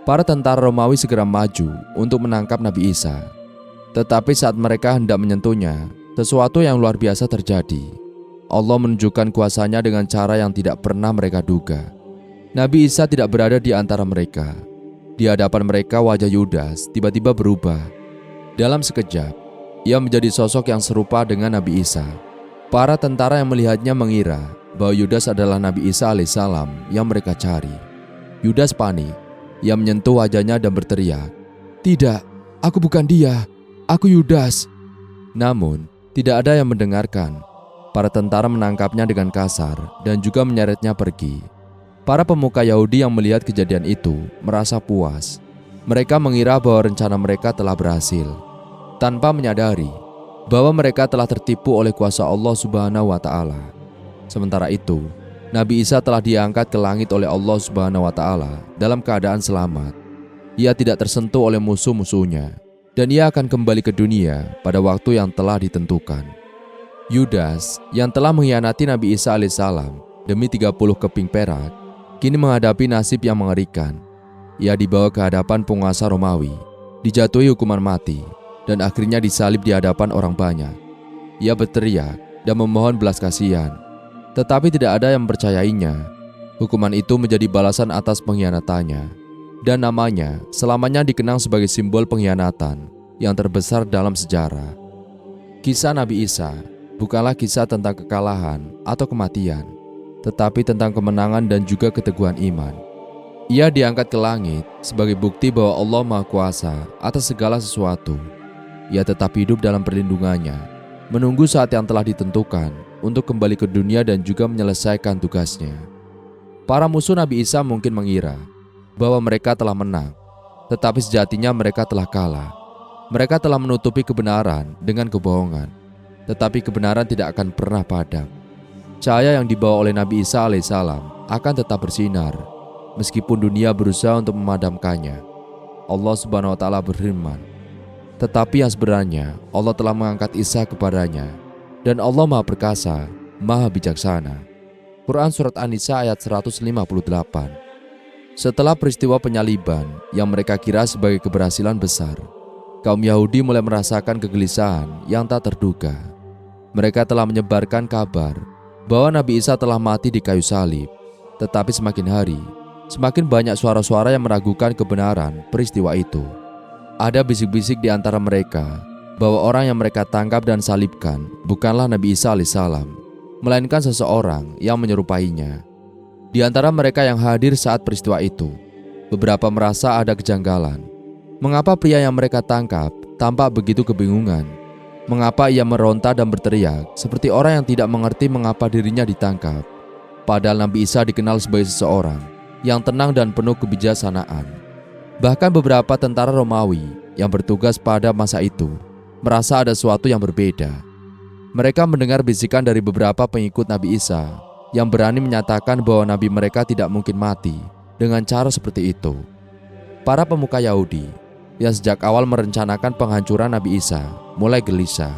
Speaker 1: Para tentara Romawi segera maju untuk menangkap Nabi Isa. Tetapi saat mereka hendak menyentuhnya, sesuatu yang luar biasa terjadi. Allah menunjukkan kuasanya dengan cara yang tidak pernah mereka duga. Nabi Isa tidak berada di antara mereka. Di hadapan mereka wajah Yudas tiba-tiba berubah. Dalam sekejap, ia menjadi sosok yang serupa dengan Nabi Isa. Para tentara yang melihatnya mengira bahwa Yudas adalah Nabi Isa alaihissalam yang mereka cari. Yudas panik. Ia menyentuh wajahnya dan berteriak, "Tidak, aku bukan dia, aku Yudas." Namun, tidak ada yang mendengarkan. Para tentara menangkapnya dengan kasar dan juga menyeretnya pergi. Para pemuka Yahudi yang melihat kejadian itu merasa puas. Mereka mengira bahwa rencana mereka telah berhasil, tanpa menyadari bahwa mereka telah tertipu oleh kuasa Allah Subhanahu wa Ta'ala. Sementara itu, Nabi Isa telah diangkat ke langit oleh Allah Subhanahu wa Ta'ala dalam keadaan selamat. Ia tidak tersentuh oleh musuh-musuhnya, dan ia akan kembali ke dunia pada waktu yang telah ditentukan. Yudas yang telah mengkhianati Nabi Isa alaihissalam demi 30 keping perak, kini menghadapi nasib yang mengerikan. Ia dibawa ke hadapan penguasa Romawi, dijatuhi hukuman mati, dan akhirnya disalib di hadapan orang banyak. Ia berteriak dan memohon belas kasihan, tetapi tidak ada yang mempercayainya. Hukuman itu menjadi balasan atas pengkhianatannya, dan namanya selamanya dikenang sebagai simbol pengkhianatan yang terbesar dalam sejarah. Kisah Nabi Isa bukanlah kisah tentang kekalahan atau kematian, tetapi tentang kemenangan dan juga keteguhan iman. Ia diangkat ke langit sebagai bukti bahwa Allah Maha Kuasa atas segala sesuatu. Ia tetap hidup dalam perlindungannya, menunggu saat yang telah ditentukan untuk kembali ke dunia dan juga menyelesaikan tugasnya. Para musuh Nabi Isa mungkin mengira bahwa mereka telah menang, tetapi sejatinya mereka telah kalah. Mereka telah menutupi kebenaran dengan kebohongan, tetapi kebenaran tidak akan pernah padam. Cahaya yang dibawa oleh Nabi Isa alaihissalam akan tetap bersinar, meskipun dunia berusaha untuk memadamkannya. Allah Subhanahu wa Ta'ala berfirman, tetapi yang sebenarnya Allah telah mengangkat Isa kepadanya, dan Allah Maha Perkasa, Maha Bijaksana. Quran Surat An-Nisa ayat 158. Setelah peristiwa penyaliban yang mereka kira sebagai keberhasilan besar, kaum Yahudi mulai merasakan kegelisahan yang tak terduga. Mereka telah menyebarkan kabar bahwa Nabi Isa telah mati di kayu salib. Tetapi semakin hari, semakin banyak suara-suara yang meragukan kebenaran peristiwa itu. Ada bisik-bisik di antara mereka bahwa orang yang mereka tangkap dan salibkan bukanlah Nabi Isa alaihissalam, melainkan seseorang yang menyerupainya. Di antara mereka yang hadir saat peristiwa itu, beberapa merasa ada kejanggalan. Mengapa pria yang mereka tangkap tampak begitu kebingungan? Mengapa ia meronta dan berteriak seperti orang yang tidak mengerti mengapa dirinya ditangkap? Padahal Nabi Isa dikenal sebagai seseorang yang tenang dan penuh kebijaksanaan. Bahkan beberapa tentara Romawi yang bertugas pada masa itu merasa ada sesuatu yang berbeda. Mereka mendengar bisikan dari beberapa pengikut Nabi Isa yang berani menyatakan bahwa Nabi mereka tidak mungkin mati dengan cara seperti itu. Para pemuka Yahudi yang sejak awal merencanakan penghancuran Nabi Isa mulai gelisah.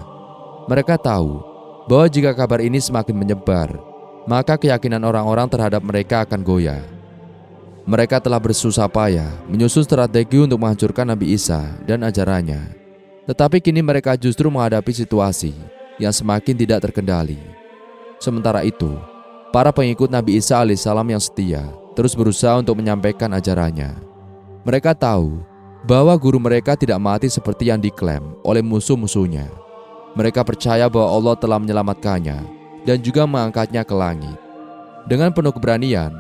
Speaker 1: Mereka tahu bahwa jika kabar ini semakin menyebar, maka keyakinan orang-orang terhadap mereka akan goyah. Mereka telah bersusah payah menyusun strategi untuk menghancurkan Nabi Isa dan ajarannya. Tetapi kini mereka justru menghadapi situasi yang semakin tidak terkendali. Sementara itu, para pengikut Nabi Isa alaihissalam yang setia terus berusaha untuk menyampaikan ajarannya. Mereka tahu bahwa guru mereka tidak mati seperti yang diklaim oleh musuh-musuhnya. Mereka percaya bahwa Allah telah menyelamatkannya dan juga mengangkatnya ke langit. Dengan penuh keberanian,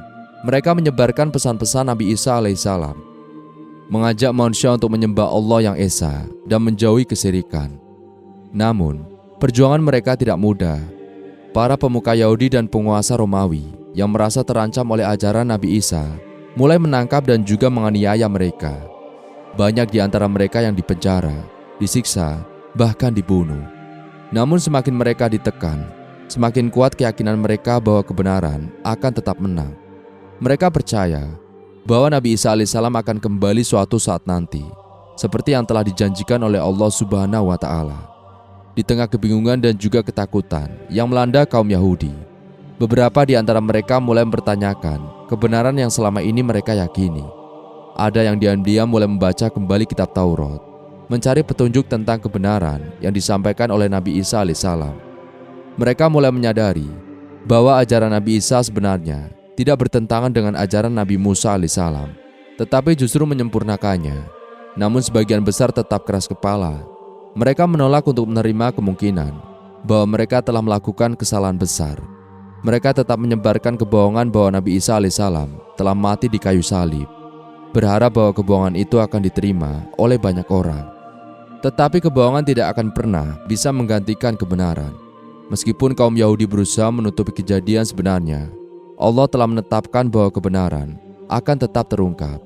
Speaker 1: mereka menyebarkan pesan-pesan Nabi Isa alaihissalam, mengajak manusia untuk menyembah Allah yang Esa dan menjauhi kesyirikan. Namun, perjuangan mereka tidak mudah. Para pemuka Yahudi dan penguasa Romawi yang merasa terancam oleh ajaran Nabi Isa mulai menangkap dan juga menganiaya mereka. Banyak di antara mereka yang dipenjara, disiksa, bahkan dibunuh. Namun semakin mereka ditekan, semakin kuat keyakinan mereka bahwa kebenaran akan tetap menang. Mereka percaya bahwa Nabi Isa alaihissalam akan kembali suatu saat nanti, seperti yang telah dijanjikan oleh Allah Subhanahu wa Ta'ala. Di tengah kebingungan dan juga ketakutan yang melanda kaum Yahudi, beberapa di antara mereka mulai mempertanyakan kebenaran yang selama ini mereka yakini. Ada yang diam-diam mulai membaca kembali kitab Taurat. mencari petunjuk tentang kebenaran yang disampaikan oleh Nabi Isa alaihissalam. Mereka mulai menyadari bahwa ajaran Nabi Isa sebenarnya tidak bertentangan dengan ajaran Nabi Musa alaihissalam, tetapi justru menyempurnakannya. Namun sebagian besar tetap keras kepala. Mereka menolak untuk menerima kemungkinan bahwa mereka telah melakukan kesalahan besar. Mereka tetap menyebarkan kebohongan bahwa Nabi Isa alaihissalam telah mati di kayu salib, berharap bahwa kebohongan itu akan diterima oleh banyak orang. Tetapi kebohongan tidak akan pernah bisa menggantikan kebenaran. Meskipun kaum Yahudi berusaha menutupi kejadian sebenarnya, Allah telah menetapkan bahwa kebenaran akan tetap terungkap.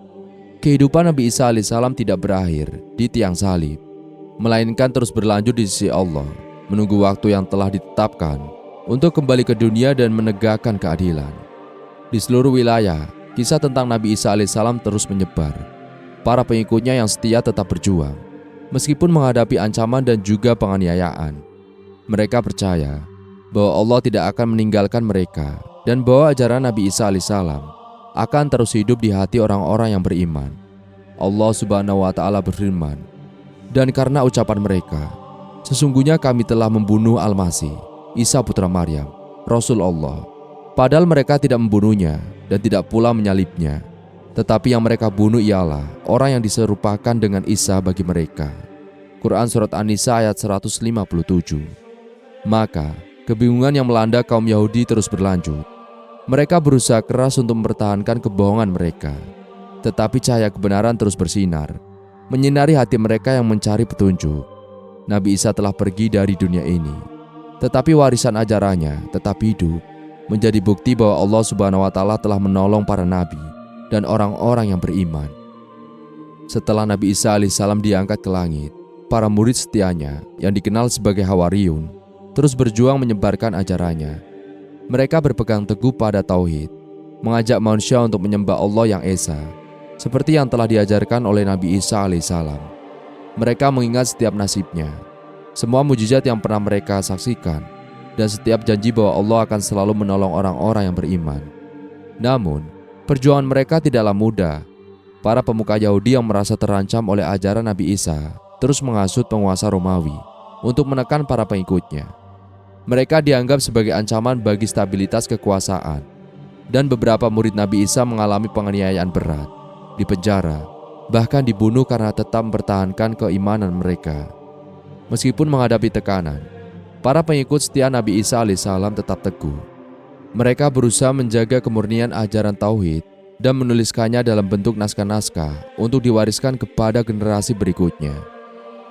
Speaker 1: Kehidupan Nabi Isa alaihissalam tidak berakhir di tiang salib, melainkan terus berlanjut di sisi Allah, menunggu waktu yang telah ditetapkan untuk kembali ke dunia dan menegakkan keadilan. Di seluruh wilayah, kisah tentang Nabi Isa alaihissalam terus menyebar. Para pengikutnya yang setia tetap berjuang, meskipun menghadapi ancaman dan juga penganiayaan. Mereka percaya bahwa Allah tidak akan meninggalkan mereka dan bahwa ajaran Nabi Isa alaihissalam akan terus hidup di hati orang-orang yang beriman. Allah Subhanahu wa Ta'ala berfirman, "Dan karena ucapan mereka, sesungguhnya kami telah membunuh Al-Masih, Isa putra Maryam, Rasul Allah. Padahal mereka tidak membunuhnya dan tidak pula menyalibnya. Tetapi yang mereka bunuh ialah orang yang diserupakan dengan Isa bagi mereka." Quran Surat An-Nisa ayat 157. Maka, kebingungan yang melanda kaum Yahudi terus berlanjut. Mereka berusaha keras untuk mempertahankan kebohongan mereka. Tetapi cahaya kebenaran terus bersinar, menyinari hati mereka yang mencari petunjuk. Nabi Isa telah pergi dari dunia ini, tetapi warisan ajarannya tetap hidup, menjadi bukti bahwa Allah Subhanahu wa Ta'ala telah menolong para nabi dan orang-orang yang beriman. Setelah Nabi Isa alaihissalam diangkat ke langit, para murid setianya yang dikenal sebagai Hawariyun terus berjuang menyebarkan ajarannya. Mereka berpegang teguh pada tauhid, mengajak manusia untuk menyembah Allah yang Esa, seperti yang telah diajarkan oleh Nabi Isa alaihissalam. Mereka mengingat setiap nasibnya, semua mujizat yang pernah mereka saksikan, dan setiap janji bahwa Allah akan selalu menolong orang-orang yang beriman. Namun, perjuangan mereka tidaklah mudah. Para pemuka Yahudi yang merasa terancam oleh ajaran Nabi Isa terus menghasut penguasa Romawi untuk menekan para pengikutnya. Mereka dianggap sebagai ancaman bagi stabilitas kekuasaan, dan beberapa murid Nabi Isa mengalami penganiayaan berat, dipenjara, bahkan dibunuh karena tetap mempertahankan keimanan mereka. Meskipun menghadapi tekanan, para pengikut setia Nabi Isa alaihissalam tetap teguh. Mereka berusaha menjaga kemurnian ajaran tauhid dan menuliskannya dalam bentuk naskah-naskah untuk diwariskan kepada generasi berikutnya.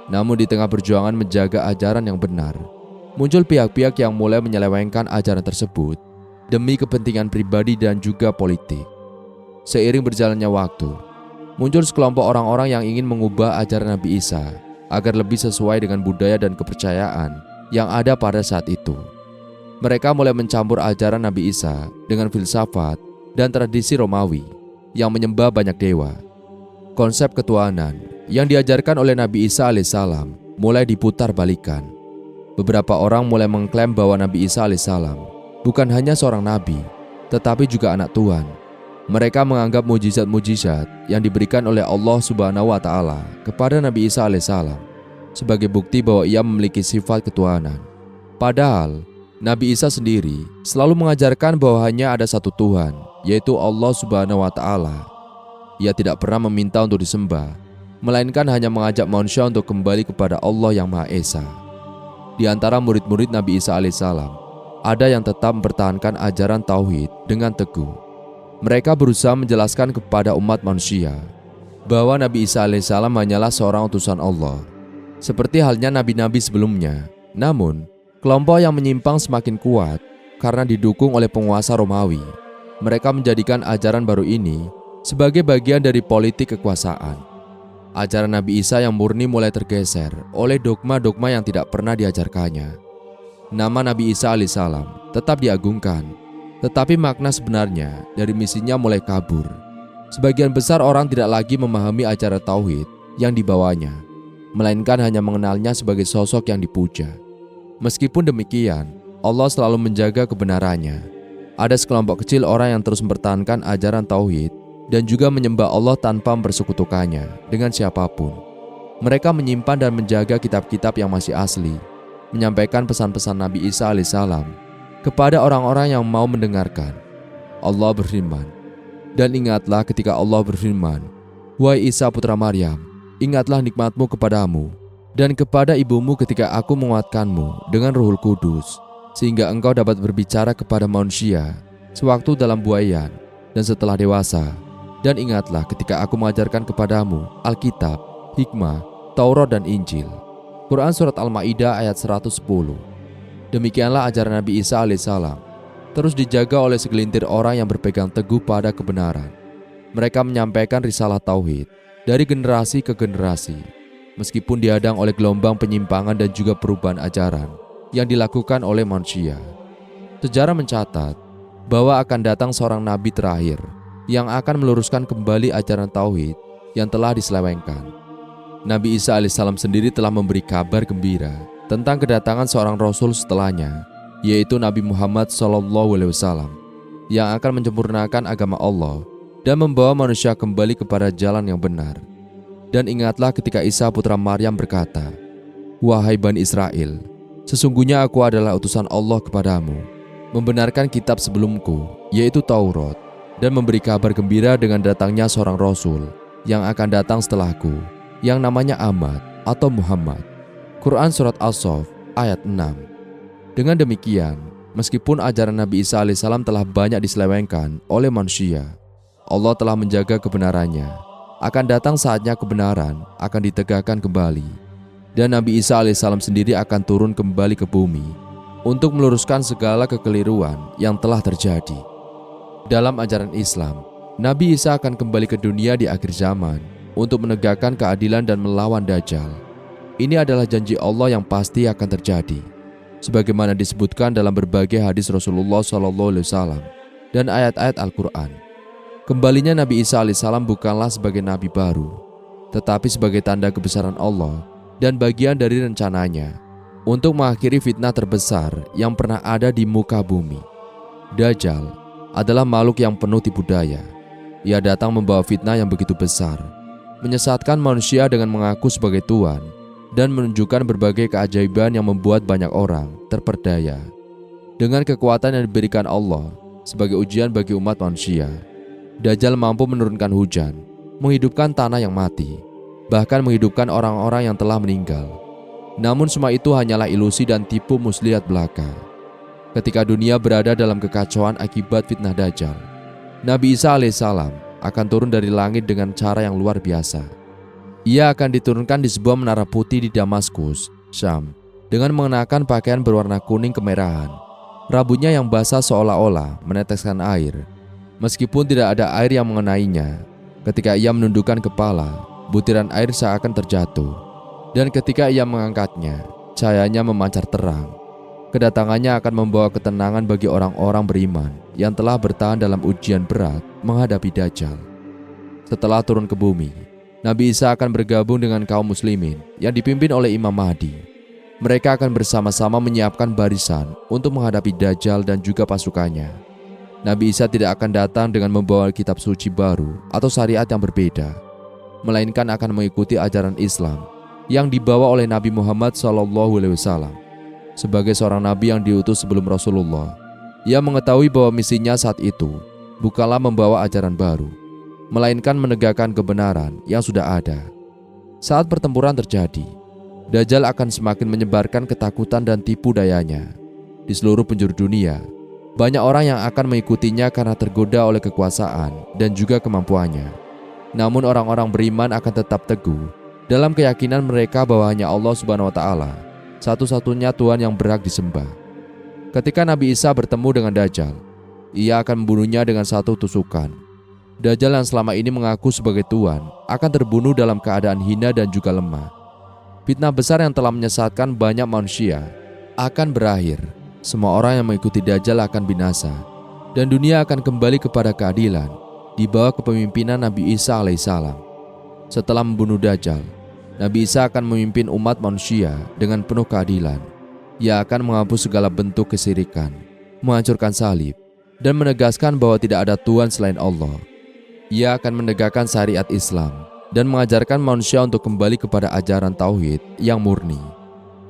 Speaker 1: Namun di tengah perjuangan menjaga ajaran yang benar, muncul pihak-pihak yang mulai menyelewengkan ajaran tersebut demi kepentingan pribadi dan juga politik. Seiring berjalannya waktu, muncul sekelompok orang-orang yang ingin mengubah ajaran Nabi Isa agar lebih sesuai dengan budaya dan kepercayaan yang ada pada saat itu. Mereka mulai mencampur ajaran Nabi Isa dengan filsafat dan tradisi Romawi yang menyembah banyak dewa. Konsep ketuhanan yang diajarkan oleh Nabi Isa alaihissalam mulai diputar balikan. Beberapa orang mulai mengklaim bahwa Nabi Isa alaihissalam bukan hanya seorang nabi, tetapi juga anak Tuhan. Mereka menganggap mujizat-mujizat yang diberikan oleh Allah Subhanahu wa Ta'ala kepada Nabi Isa alaihissalam sebagai bukti bahwa ia memiliki sifat ketuhanan. Padahal Nabi Isa sendiri selalu mengajarkan bahwa hanya ada satu Tuhan, yaitu Allah Subhanahu wa Ta'ala. Ia tidak pernah meminta untuk disembah, melainkan hanya mengajak manusia untuk kembali kepada Allah yang Maha Esa. Di antara murid-murid Nabi Isa alaihissalam, ada yang tetap mempertahankan ajaran tauhid dengan teguh. Mereka berusaha menjelaskan kepada umat manusia bahwa Nabi Isa alaihissalam hanyalah seorang utusan Allah, seperti halnya nabi-nabi sebelumnya. Namun, kelompok yang menyimpang semakin kuat karena didukung oleh penguasa Romawi. Mereka menjadikan ajaran baru ini sebagai bagian dari politik kekuasaan. Ajaran Nabi Isa yang murni mulai tergeser oleh dogma-dogma yang tidak pernah diajarkannya. Nama Nabi Isa alaihissalam tetap diagungkan, tetapi makna sebenarnya dari misinya mulai kabur. Sebagian besar orang tidak lagi memahami ajaran tauhid yang dibawanya, melainkan hanya mengenalnya sebagai sosok yang dipuja. Meskipun demikian, Allah selalu menjaga kebenarannya. Ada sekelompok kecil orang yang terus mempertahankan ajaran tauhid dan juga menyembah Allah tanpa mempersekutukannya dengan siapapun. Mereka menyimpan dan menjaga kitab-kitab yang masih asli, menyampaikan pesan-pesan Nabi Isa alaihissalam kepada orang-orang yang mau mendengarkan. Allah berfirman, "Dan ingatlah ketika Allah berfirman, Wahai Isa putra Maryam, ingatlah nikmatmu kepadamu dan kepada ibumu ketika aku menguatkanmu dengan Ruhul Kudus, sehingga engkau dapat berbicara kepada manusia sewaktu dalam buaian dan setelah dewasa. Dan ingatlah ketika aku mengajarkan kepadamu Alkitab, Hikmah, Taurat dan Injil." Quran Surat Al-Ma'idah ayat 110. Demikianlah ajaran Nabi Isa alaihissalam terus dijaga oleh segelintir orang yang berpegang teguh pada kebenaran. Mereka menyampaikan risalah tauhid dari generasi ke generasi, meskipun dihadang oleh gelombang penyimpangan dan juga perubahan ajaran yang dilakukan oleh manusia. Sejarah mencatat bahwa akan datang seorang nabi terakhir yang akan meluruskan kembali ajaran tauhid yang telah diselewengkan. Nabi Isa alaihissalam sendiri telah memberi kabar gembira tentang kedatangan seorang rasul setelahnya, yaitu Nabi Muhammad SAW, yang akan menyempurnakan agama Allah dan membawa manusia kembali kepada jalan yang benar. Dan ingatlah ketika Isa putra Maryam berkata, "Wahai Bani Israel, sesungguhnya aku adalah utusan Allah kepadamu, membenarkan kitab sebelumku, yaitu Taurat, dan memberi kabar gembira dengan datangnya seorang rasul yang akan datang setelahku, yang namanya Ahmad atau Muhammad." Quran Surat As-Saff ayat 6. Dengan demikian, meskipun ajaran Nabi Isa alaihissalam telah banyak diselewengkan oleh manusia, Allah telah menjaga kebenarannya. Akan datang saatnya kebenaran akan ditegakkan kembali, dan Nabi Isa alaihissalam sendiri akan turun kembali ke bumi untuk meluruskan segala kekeliruan yang telah terjadi. Dalam ajaran Islam, Nabi Isa akan kembali ke dunia di akhir zaman untuk menegakkan keadilan dan melawan Dajjal. Ini adalah janji Allah yang pasti akan terjadi, sebagaimana disebutkan dalam berbagai hadis Rasulullah SAW dan ayat-ayat Al-Quran. Kembalinya Nabi Isa alaihissalam bukanlah sebagai nabi baru, tetapi sebagai tanda kebesaran Allah dan bagian dari rencananya untuk mengakhiri fitnah terbesar yang pernah ada di muka bumi. Dajjal adalah makhluk yang penuh tipu daya. Ia datang membawa fitnah yang begitu besar, menyesatkan manusia dengan mengaku sebagai Tuhan dan menunjukkan berbagai keajaiban yang membuat banyak orang terperdaya. Dengan kekuatan yang diberikan Allah sebagai ujian bagi umat manusia, Dajjal mampu menurunkan hujan, menghidupkan tanah yang mati, bahkan menghidupkan orang-orang yang telah meninggal. Namun semua itu hanyalah ilusi dan tipu muslihat belaka. Ketika dunia berada dalam kekacauan akibat fitnah Dajjal, Nabi Isa alaihissalam akan turun dari langit dengan cara yang luar biasa. Ia akan diturunkan di sebuah menara putih di Damaskus, Syam, dengan mengenakan pakaian berwarna kuning kemerahan. Rambutnya yang basah seolah-olah meneteskan air, meskipun tidak ada air yang mengenainya. Ketika ia menundukkan kepala, butiran air seakan terjatuh, dan ketika ia mengangkatnya, cahayanya memancar terang. Kedatangannya akan membawa ketenangan bagi orang-orang beriman yang telah bertahan dalam ujian berat menghadapi Dajjal. Setelah turun ke bumi, Nabi Isa akan bergabung dengan kaum muslimin yang dipimpin oleh Imam Mahdi. Mereka akan bersama-sama menyiapkan barisan untuk menghadapi Dajjal dan juga pasukannya. Nabi Isa tidak akan datang dengan membawa kitab suci baru atau syariat yang berbeda, melainkan akan mengikuti ajaran Islam yang dibawa oleh Nabi Muhammad SAW. Sebagai seorang nabi yang diutus sebelum Rasulullah, ia mengetahui bahwa misinya saat itu bukanlah membawa ajaran baru, melainkan menegakkan kebenaran yang sudah ada. Saat pertempuran terjadi, Dajjal akan semakin menyebarkan ketakutan dan tipu dayanya di seluruh penjuru dunia. Banyak orang yang akan mengikutinya karena tergoda oleh kekuasaan dan juga kemampuannya. Namun orang-orang beriman akan tetap teguh dalam keyakinan mereka bahwa hanya Allah Subhanahu wa Ta'ala, satu-satunya Tuhan yang berhak disembah. Ketika Nabi Isa bertemu dengan Dajjal, ia akan membunuhnya dengan satu tusukan. Dajjal yang selama ini mengaku sebagai Tuhan akan terbunuh dalam keadaan hina dan juga lemah. Fitnah besar yang telah menyesatkan banyak manusia akan berakhir. Semua orang yang mengikuti Dajjal akan binasa, dan dunia akan kembali kepada keadilan di bawah kepemimpinan Nabi Isa alaihissalam. Setelah membunuh Dajjal, Nabi Isa akan memimpin umat manusia dengan penuh keadilan. Ia akan menghapus segala bentuk kesyirikan, menghancurkan salib, dan menegaskan bahwa tidak ada Tuhan selain Allah. Ia akan menegakkan syariat Islam dan mengajarkan manusia untuk kembali kepada ajaran tauhid yang murni.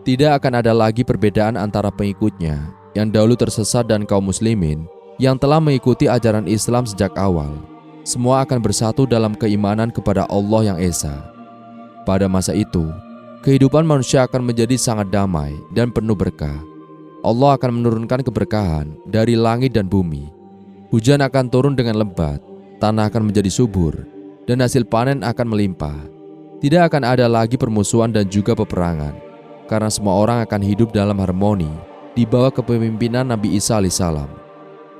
Speaker 1: Tidak akan ada lagi perbedaan antara pengikutnya yang dahulu tersesat dan kaum muslimin yang telah mengikuti ajaran Islam sejak awal. Semua akan bersatu dalam keimanan kepada Allah yang Esa. Pada masa itu, kehidupan manusia akan menjadi sangat damai dan penuh berkah. Allah akan menurunkan keberkahan dari langit dan bumi. Hujan akan turun dengan lebat, tanah akan menjadi subur, dan hasil panen akan melimpah. Tidak akan ada lagi permusuhan dan juga peperangan, karena semua orang akan hidup dalam harmoni di bawah kepemimpinan Nabi Isa alaihissalam.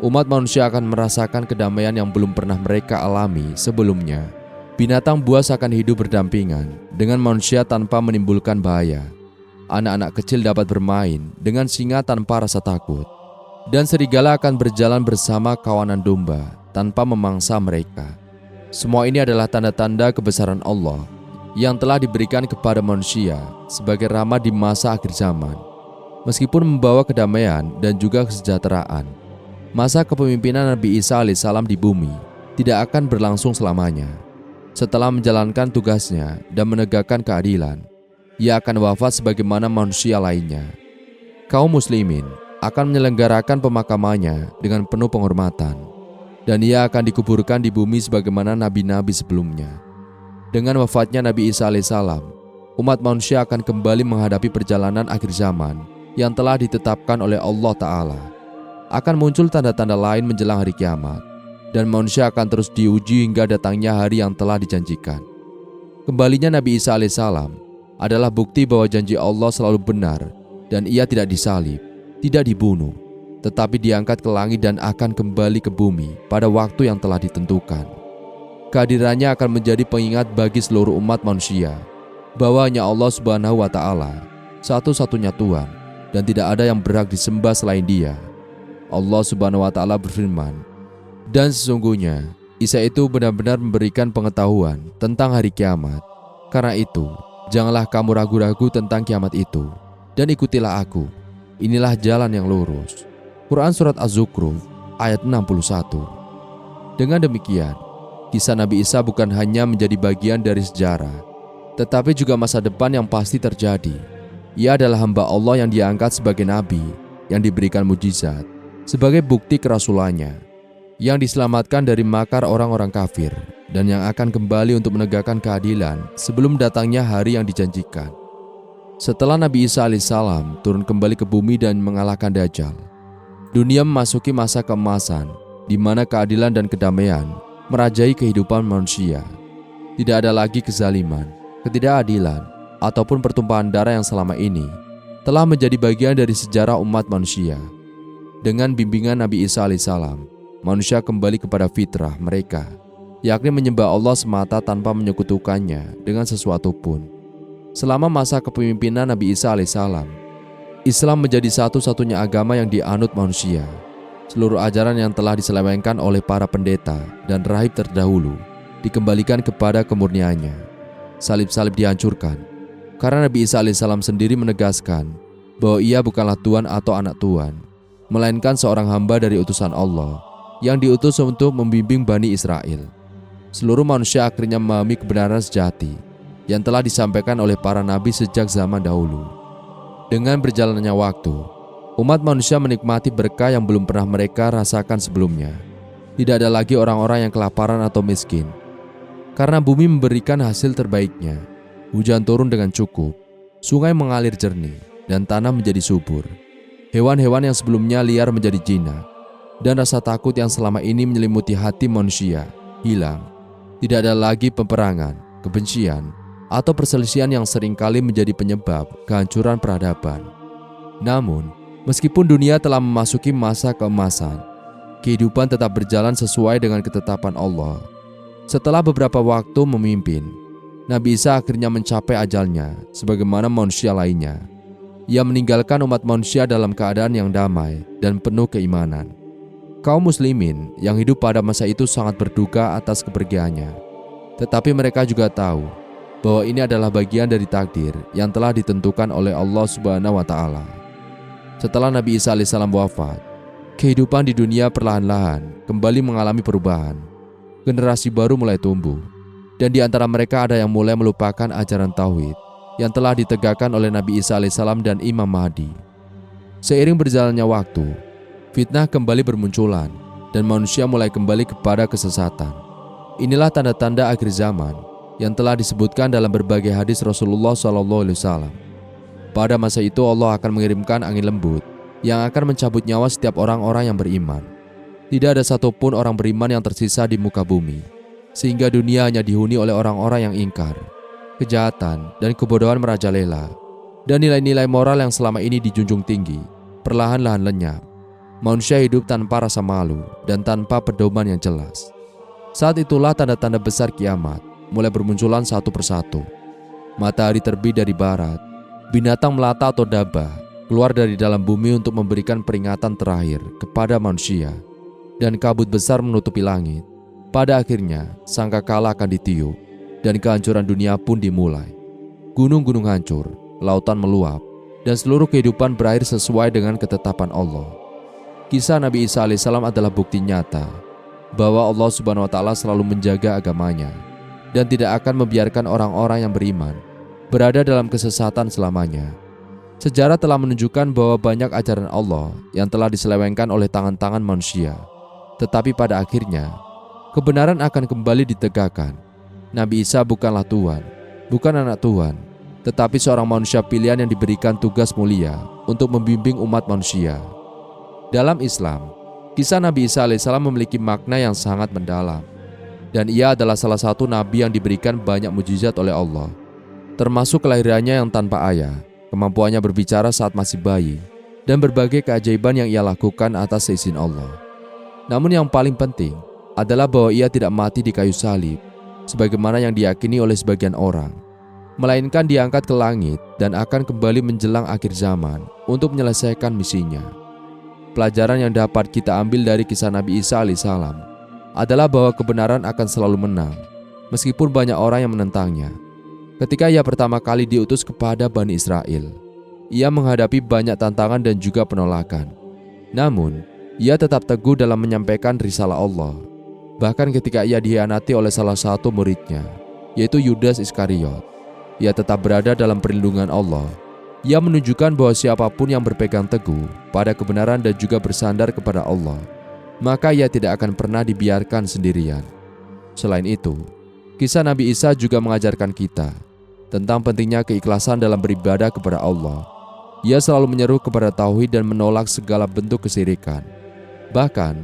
Speaker 1: Umat manusia akan merasakan kedamaian yang belum pernah mereka alami sebelumnya. Binatang buas akan hidup berdampingan dengan manusia tanpa menimbulkan bahaya. Anak-anak kecil dapat bermain dengan singa tanpa rasa takut. Dan serigala akan berjalan bersama kawanan domba tanpa memangsa mereka. Semua ini adalah tanda-tanda kebesaran Allah yang telah diberikan kepada manusia sebagai rahmat di masa akhir zaman. Meskipun membawa kedamaian dan juga kesejahteraan, masa kepemimpinan Nabi Isa alaihissalam di bumi tidak akan berlangsung selamanya. Setelah menjalankan tugasnya dan menegakkan keadilan, ia akan wafat sebagaimana manusia lainnya. Kaum muslimin akan menyelenggarakan pemakamannya dengan penuh penghormatan, dan ia akan dikuburkan di bumi sebagaimana nabi-nabi sebelumnya. Dengan wafatnya Nabi Isa alaihissalam, umat manusia akan kembali menghadapi perjalanan akhir zaman yang telah ditetapkan oleh Allah Ta'ala. Akan muncul tanda-tanda lain menjelang hari kiamat, dan manusia akan terus diuji hingga datangnya hari yang telah dijanjikan. Kembalinya Nabi Isa alaihissalam adalah bukti bahwa janji Allah selalu benar dan ia tidak disalib, tidak dibunuh, tetapi diangkat ke langit dan akan kembali ke bumi pada waktu yang telah ditentukan. Kehadirannya akan menjadi pengingat bagi seluruh umat manusia bahwa hanya Allah Subhanahu wa Ta'ala satu-satunya Tuhan dan tidak ada yang berhak disembah selain Dia. Allah Subhanahu wa Ta'ala berfirman, "Dan sesungguhnya Isa itu benar-benar memberikan pengetahuan tentang hari kiamat. Karena itu, janganlah kamu ragu-ragu tentang kiamat itu, dan ikutilah aku. Inilah jalan yang lurus." Quran Surat Az-Zukhruf ayat 61. Dengan demikian, kisah Nabi Isa bukan hanya menjadi bagian dari sejarah, tetapi juga masa depan yang pasti terjadi. Ia adalah hamba Allah yang diangkat sebagai nabi, yang diberikan mujizat, sebagai bukti kerasulannya, yang diselamatkan dari makar orang-orang kafir, dan yang akan kembali untuk menegakkan keadilan sebelum datangnya hari yang dijanjikan. Setelah Nabi Isa alaihissalam turun kembali ke bumi dan mengalahkan Dajjal, dunia memasuki masa keemasan di mana keadilan dan kedamaian merajai kehidupan manusia. Tidak ada lagi kezaliman, ketidakadilan, ataupun pertumpahan darah yang selama ini telah menjadi bagian dari sejarah umat manusia. Dengan bimbingan Nabi Isa alaihissalam, manusia kembali kepada fitrah mereka, yakni menyembah Allah semata tanpa menyekutukannya dengan sesuatu pun. Selama masa kepemimpinan Nabi Isa alaihissalam, Islam menjadi satu-satunya agama yang dianut manusia. Seluruh ajaran yang telah diselewengkan oleh para pendeta dan rahib terdahulu dikembalikan kepada kemurniannya. Salib-salib dihancurkan, karena Nabi Isa alaihissalam sendiri menegaskan bahwa ia bukanlah Tuhan atau anak Tuhan, melainkan seorang hamba dari utusan Allah yang diutus untuk membimbing Bani Israel. Seluruh manusia akhirnya memahami kebenaran sejati yang telah disampaikan oleh para nabi sejak zaman dahulu. Dengan berjalannya waktu, umat manusia menikmati berkah yang belum pernah mereka rasakan sebelumnya. Tidak ada lagi orang-orang yang kelaparan atau miskin, karena bumi memberikan hasil terbaiknya. Hujan turun dengan cukup, sungai mengalir jernih, dan tanah menjadi subur. Hewan-hewan yang sebelumnya liar menjadi jinak, dan rasa takut yang selama ini menyelimuti hati manusia hilang. Tidak ada lagi peperangan, kebencian, atau perselisihan yang seringkali menjadi penyebab kehancuran peradaban. Namun, meskipun dunia telah memasuki masa keemasan, kehidupan tetap berjalan sesuai dengan ketetapan Allah. Setelah beberapa waktu memimpin, Nabi Isa akhirnya mencapai ajalnya sebagaimana manusia lainnya. Ia meninggalkan umat manusia dalam keadaan yang damai dan penuh keimanan. Kaum muslimin yang hidup pada masa itu sangat berduka atas kepergiannya. Tetapi mereka juga tahu bahwa ini adalah bagian dari takdir yang telah ditentukan oleh Allah Subhanahu wa Ta'ala. Setelah Nabi Isa alaihissalam wafat, kehidupan di dunia perlahan-lahan kembali mengalami perubahan. Generasi baru mulai tumbuh. Dan di antara mereka ada yang mulai melupakan ajaran tauhid yang telah ditegakkan oleh Nabi Isa alaihissalam dan Imam Mahdi. Seiring berjalannya waktu, fitnah kembali bermunculan dan manusia mulai kembali kepada kesesatan. Inilah tanda-tanda akhir zaman yang telah disebutkan dalam berbagai hadis Rasulullah SAW. Pada masa itu Allah akan mengirimkan angin lembut yang akan mencabut nyawa setiap orang-orang yang beriman. Tidak ada satupun orang beriman yang tersisa di muka bumi, sehingga dunia hanya dihuni oleh orang-orang yang ingkar, kejahatan dan kebodohan merajalela, dan nilai-nilai moral yang selama ini dijunjung tinggi perlahan-lahan lenyap. Manusia hidup tanpa rasa malu dan tanpa pedoman yang jelas. Saat itulah tanda-tanda besar kiamat mulai bermunculan satu persatu. Matahari terbit dari barat, binatang melata atau dabah keluar dari dalam bumi untuk memberikan peringatan terakhir kepada manusia, dan kabut besar menutupi langit. Pada akhirnya, sangkakala akan ditiup, dan kehancuran dunia pun dimulai. Gunung-gunung hancur, lautan meluap, dan seluruh kehidupan berakhir sesuai dengan ketetapan Allah. Kisah Nabi Isa alaihissalam adalah bukti nyata bahwa Allah Subhanahu wa Ta'ala selalu menjaga agamanya dan tidak akan membiarkan orang-orang yang beriman berada dalam kesesatan selamanya. Sejarah telah menunjukkan bahwa banyak ajaran Allah yang telah diselewengkan oleh tangan-tangan manusia, tetapi pada akhirnya kebenaran akan kembali ditegakkan. Nabi Isa bukanlah Tuhan, bukan anak Tuhan, tetapi seorang manusia pilihan yang diberikan tugas mulia untuk membimbing umat manusia. Dalam Islam, kisah Nabi Isa alaihissalam memiliki makna yang sangat mendalam, dan ia adalah salah satu nabi yang diberikan banyak mukjizat oleh Allah, termasuk kelahirannya yang tanpa ayah, kemampuannya berbicara saat masih bayi, dan berbagai keajaiban yang ia lakukan atas seizin Allah. Namun yang paling penting adalah bahwa ia tidak mati di kayu salib, sebagaimana yang diyakini oleh sebagian orang, melainkan diangkat ke langit dan akan kembali menjelang akhir zaman untuk menyelesaikan misinya. Pelajaran yang dapat kita ambil dari kisah Nabi Isa alaihissalam adalah bahwa kebenaran akan selalu menang, meskipun banyak orang yang menentangnya. Ketika ia pertama kali diutus kepada Bani Israel, ia menghadapi banyak tantangan dan juga penolakan. Namun, ia tetap teguh dalam menyampaikan risalah Allah. Bahkan ketika ia dikhianati oleh salah satu muridnya, yaitu Yudas Iskariot, ia tetap berada dalam perlindungan Allah. Ia menunjukkan bahwa siapapun yang berpegang teguh pada kebenaran dan juga bersandar kepada Allah, maka ia tidak akan pernah dibiarkan sendirian. Selain itu, kisah Nabi Isa juga mengajarkan kita tentang pentingnya keikhlasan dalam beribadah kepada Allah. Ia selalu menyeru kepada tauhid dan menolak segala bentuk kesyirikan. Bahkan,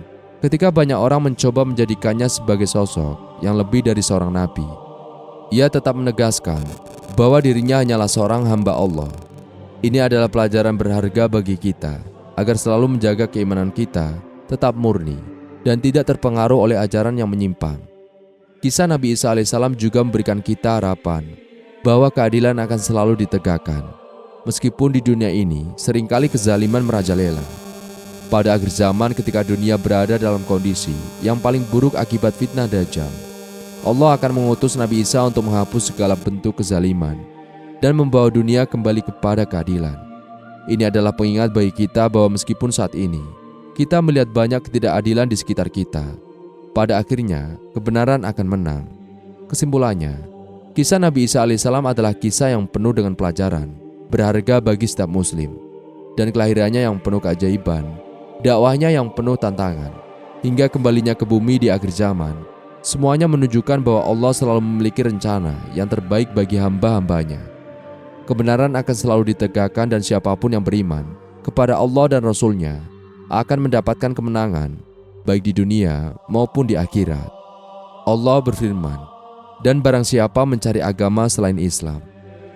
Speaker 1: ketika banyak orang mencoba menjadikannya sebagai sosok yang lebih dari seorang nabi, ia tetap menegaskan bahwa dirinya hanyalah seorang hamba Allah. Ini adalah pelajaran berharga bagi kita, agar selalu menjaga keimanan kita tetap murni dan tidak terpengaruh oleh ajaran yang menyimpang. Kisah Nabi Isa alaihissalam juga memberikan kita harapan bahwa keadilan akan selalu ditegakkan, meskipun di dunia ini seringkali kezaliman merajalela. Pada akhir zaman ketika dunia berada dalam kondisi yang paling buruk akibat fitnah Dajjal, Allah akan mengutus Nabi Isa untuk menghapus segala bentuk kezaliman dan membawa dunia kembali kepada keadilan. Ini adalah pengingat bagi kita bahwa meskipun saat ini kita melihat banyak ketidakadilan di sekitar kita, pada akhirnya kebenaran akan menang. Kesimpulannya, kisah Nabi Isa alaihissalam adalah kisah yang penuh dengan pelajaran berharga bagi setiap muslim, dan kelahirannya yang penuh keajaiban, dakwahnya yang penuh tantangan, hingga kembalinya ke bumi di akhir zaman. Semuanya menunjukkan bahwa Allah selalu memiliki rencana yang terbaik bagi hamba-hambanya. Kebenaran akan selalu ditegakkan dan siapapun yang beriman kepada Allah dan Rasul-Nya akan mendapatkan kemenangan baik di dunia maupun di akhirat. Allah berfirman, "Dan barang siapa mencari agama selain Islam,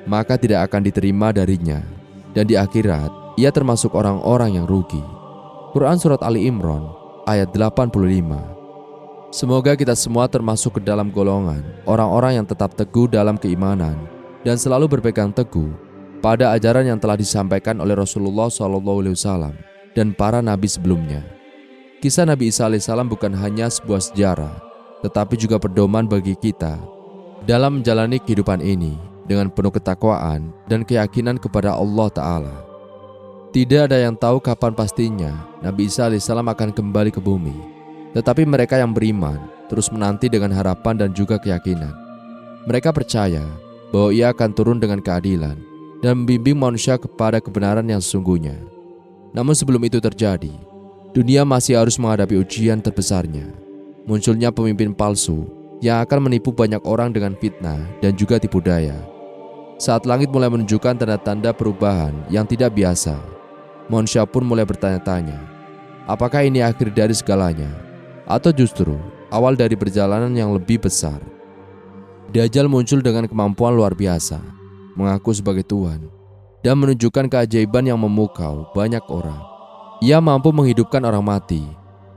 Speaker 1: maka tidak akan diterima darinya, dan di akhirat ia termasuk orang-orang yang rugi." Quran Surat Ali Imran ayat 85. Semoga kita semua termasuk ke dalam golongan orang-orang yang tetap teguh dalam keimanan dan selalu berpegang teguh pada ajaran yang telah disampaikan oleh Rasulullah SAW dan para nabi sebelumnya. Kisah Nabi Isa alaihissalam bukan hanya sebuah sejarah, tetapi juga pedoman bagi kita dalam menjalani kehidupan ini dengan penuh ketakwaan dan keyakinan kepada Allah Ta'ala. Tidak ada yang tahu kapan pastinya Nabi Isa alaihissalam akan kembali ke bumi, tetapi mereka yang beriman terus menanti dengan harapan dan juga keyakinan. Mereka percaya bahwa Ia akan turun dengan keadilan dan membimbing manusia kepada kebenaran yang sesungguhnya. Namun sebelum itu terjadi, dunia masih harus menghadapi ujian terbesarnya, munculnya pemimpin palsu yang akan menipu banyak orang dengan fitnah dan juga tipu daya. Saat langit mulai menunjukkan tanda-tanda perubahan yang tidak biasa, manusia pun mulai bertanya-tanya, apakah ini akhir dari segalanya, atau justru awal dari perjalanan yang lebih besar? Dajjal muncul dengan kemampuan luar biasa, mengaku sebagai Tuhan, dan menunjukkan keajaiban yang memukau banyak orang. Ia mampu menghidupkan orang mati,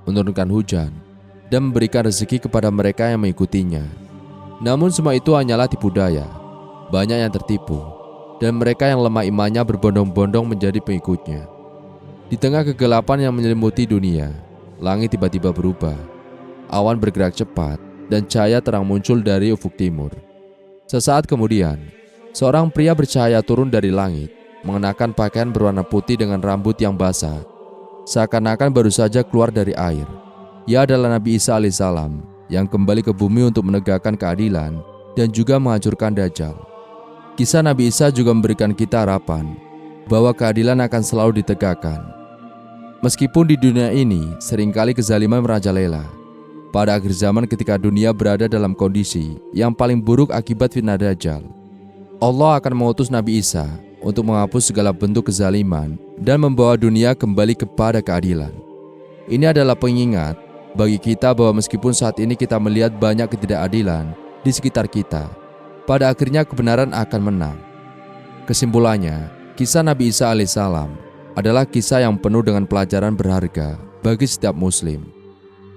Speaker 1: menurunkan hujan, dan memberikan rezeki kepada mereka yang mengikutinya. Namun semua itu hanyalah tipu daya. Banyak yang tertipu, dan mereka yang lemah imannya berbondong-bondong menjadi pengikutnya. Di tengah kegelapan yang menyelimuti dunia, langit tiba-tiba berubah. Awan bergerak cepat, dan cahaya terang muncul dari ufuk timur. Sesaat kemudian, seorang pria bercahaya turun dari langit, mengenakan pakaian berwarna putih dengan rambut yang basah, seakan-akan baru saja keluar dari air. Ia adalah Nabi Isa alaihissalam yang kembali ke bumi untuk menegakkan keadilan dan juga menghancurkan Dajjal. Kisah Nabi Isa juga memberikan kita harapan bahwa keadilan akan selalu ditegakkan. Meskipun di dunia ini seringkali kezaliman merajalela, pada akhir zaman ketika dunia berada dalam kondisi yang paling buruk akibat fitnah Dajjal, Allah akan mengutus Nabi Isa untuk menghapus segala bentuk kezaliman dan membawa dunia kembali kepada keadilan. Ini adalah pengingat bagi kita bahwa meskipun saat ini kita melihat banyak ketidakadilan di sekitar kita, pada akhirnya kebenaran akan menang. Kesimpulannya, kisah Nabi Isa alaihissalam adalah kisah yang penuh dengan pelajaran berharga bagi setiap muslim.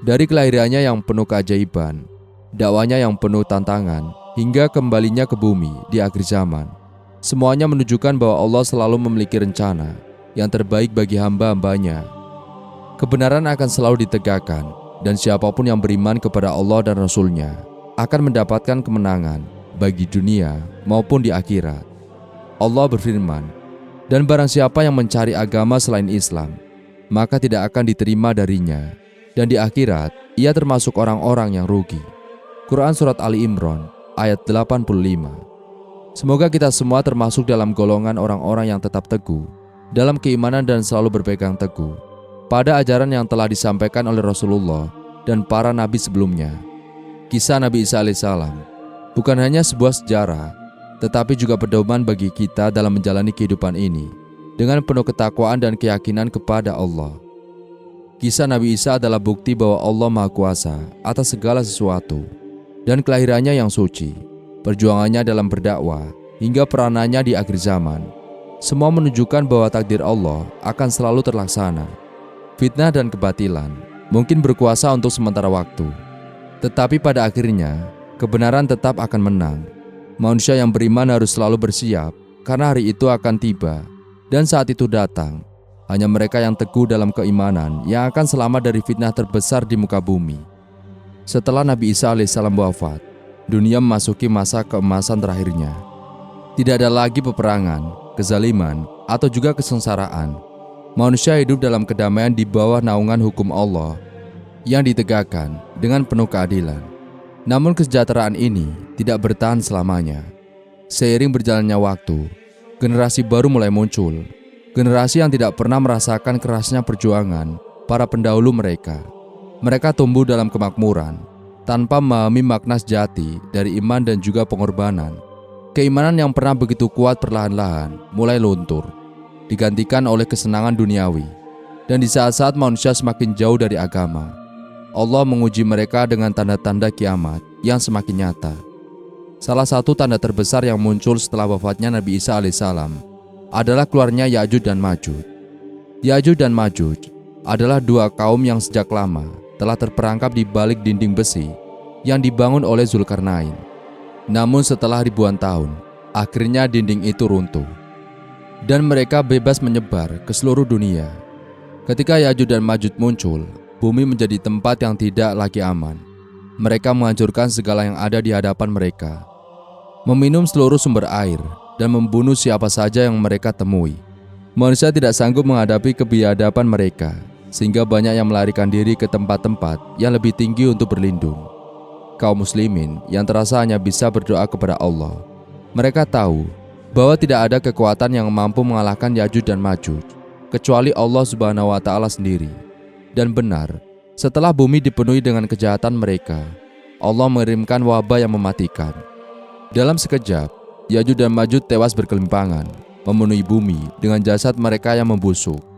Speaker 1: Dari kelahirannya yang penuh keajaiban, dakwanya yang penuh tantangan, hingga kembalinya ke bumi di akhir zaman, semuanya menunjukkan bahwa Allah selalu memiliki rencana yang terbaik bagi hamba-hambanya. Kebenaran akan selalu ditegakkan, dan siapapun yang beriman kepada Allah dan Rasul-Nya akan mendapatkan kemenangan bagi dunia maupun di akhirat. Allah berfirman, "Dan barang siapa yang mencari agama selain Islam, maka tidak akan diterima darinya, dan di akhirat ia termasuk orang-orang yang rugi." Quran Surat Ali Imran ayat 85. Semoga kita semua termasuk dalam golongan orang-orang yang tetap teguh dalam keimanan dan selalu berpegang teguh pada ajaran yang telah disampaikan oleh Rasulullah dan para nabi sebelumnya. Kisah Nabi Isa alaihissalam bukan hanya sebuah sejarah, tetapi juga pedoman bagi kita dalam menjalani kehidupan ini dengan penuh ketakwaan dan keyakinan kepada Allah. Kisah Nabi Isa adalah bukti bahwa Allah Maha Kuasa atas segala sesuatu, dan kelahirannya yang suci, perjuangannya dalam berdakwah, hingga peranannya di akhir zaman, semua menunjukkan bahwa takdir Allah akan selalu terlaksana. Fitnah dan kebatilan mungkin berkuasa untuk sementara waktu, tetapi pada akhirnya kebenaran tetap akan menang. Manusia yang beriman harus selalu bersiap, karena hari itu akan tiba, dan saat itu datang, hanya mereka yang teguh dalam keimanan yang akan selamat dari fitnah terbesar di muka bumi. Setelah Nabi Isa alaihissalam wafat, dunia memasuki masa keemasan terakhirnya. Tidak ada lagi peperangan, kezaliman, atau juga kesengsaraan. Manusia hidup dalam kedamaian di bawah naungan hukum Allah yang ditegakkan dengan penuh keadilan. Namun kesejahteraan ini tidak bertahan selamanya. Seiring berjalannya waktu, generasi baru mulai muncul. Generasi yang tidak pernah merasakan kerasnya perjuangan para pendahulu mereka. Mereka tumbuh dalam kemakmuran, tanpa memahami makna sejati dari iman dan juga pengorbanan. Keimanan yang pernah begitu kuat perlahan-lahan mulai luntur, digantikan oleh kesenangan duniawi. Dan di saat-saat manusia semakin jauh dari agama, Allah menguji mereka dengan tanda-tanda kiamat yang semakin nyata. Salah satu tanda terbesar yang muncul setelah wafatnya Nabi Isa alaihissalam adalah keluarnya Ya'juj dan Ma'juj. Ya'juj dan Ma'juj adalah dua kaum yang sejak lama telah terperangkap di balik dinding besi yang dibangun oleh Zulkarnain. Namun setelah ribuan tahun, akhirnya dinding itu runtuh, dan mereka bebas menyebar ke seluruh dunia. Ketika Ya'juj dan Ma'juj muncul, bumi menjadi tempat yang tidak lagi aman. Mereka menghancurkan segala yang ada di hadapan mereka, meminum seluruh sumber air, dan membunuh siapa saja yang mereka temui. Manusia tidak sanggup menghadapi kebiadaban mereka, sehingga banyak yang melarikan diri ke tempat-tempat yang lebih tinggi untuk berlindung. kaum muslimin yang terasa hanya bisa berdoa kepada Allah. Mereka tahu bahwa tidak ada kekuatan yang mampu mengalahkan Ya'juj dan Ma'juj kecuali Allah Subhanahu wa Ta'ala sendiri. Dan benar, setelah bumi dipenuhi dengan kejahatan mereka, Allah mengirimkan wabah yang mematikan. Dalam sekejap, Ya'juj dan Ma'juj tewas berkelimpangan, memenuhi bumi dengan jasad mereka yang membusuk.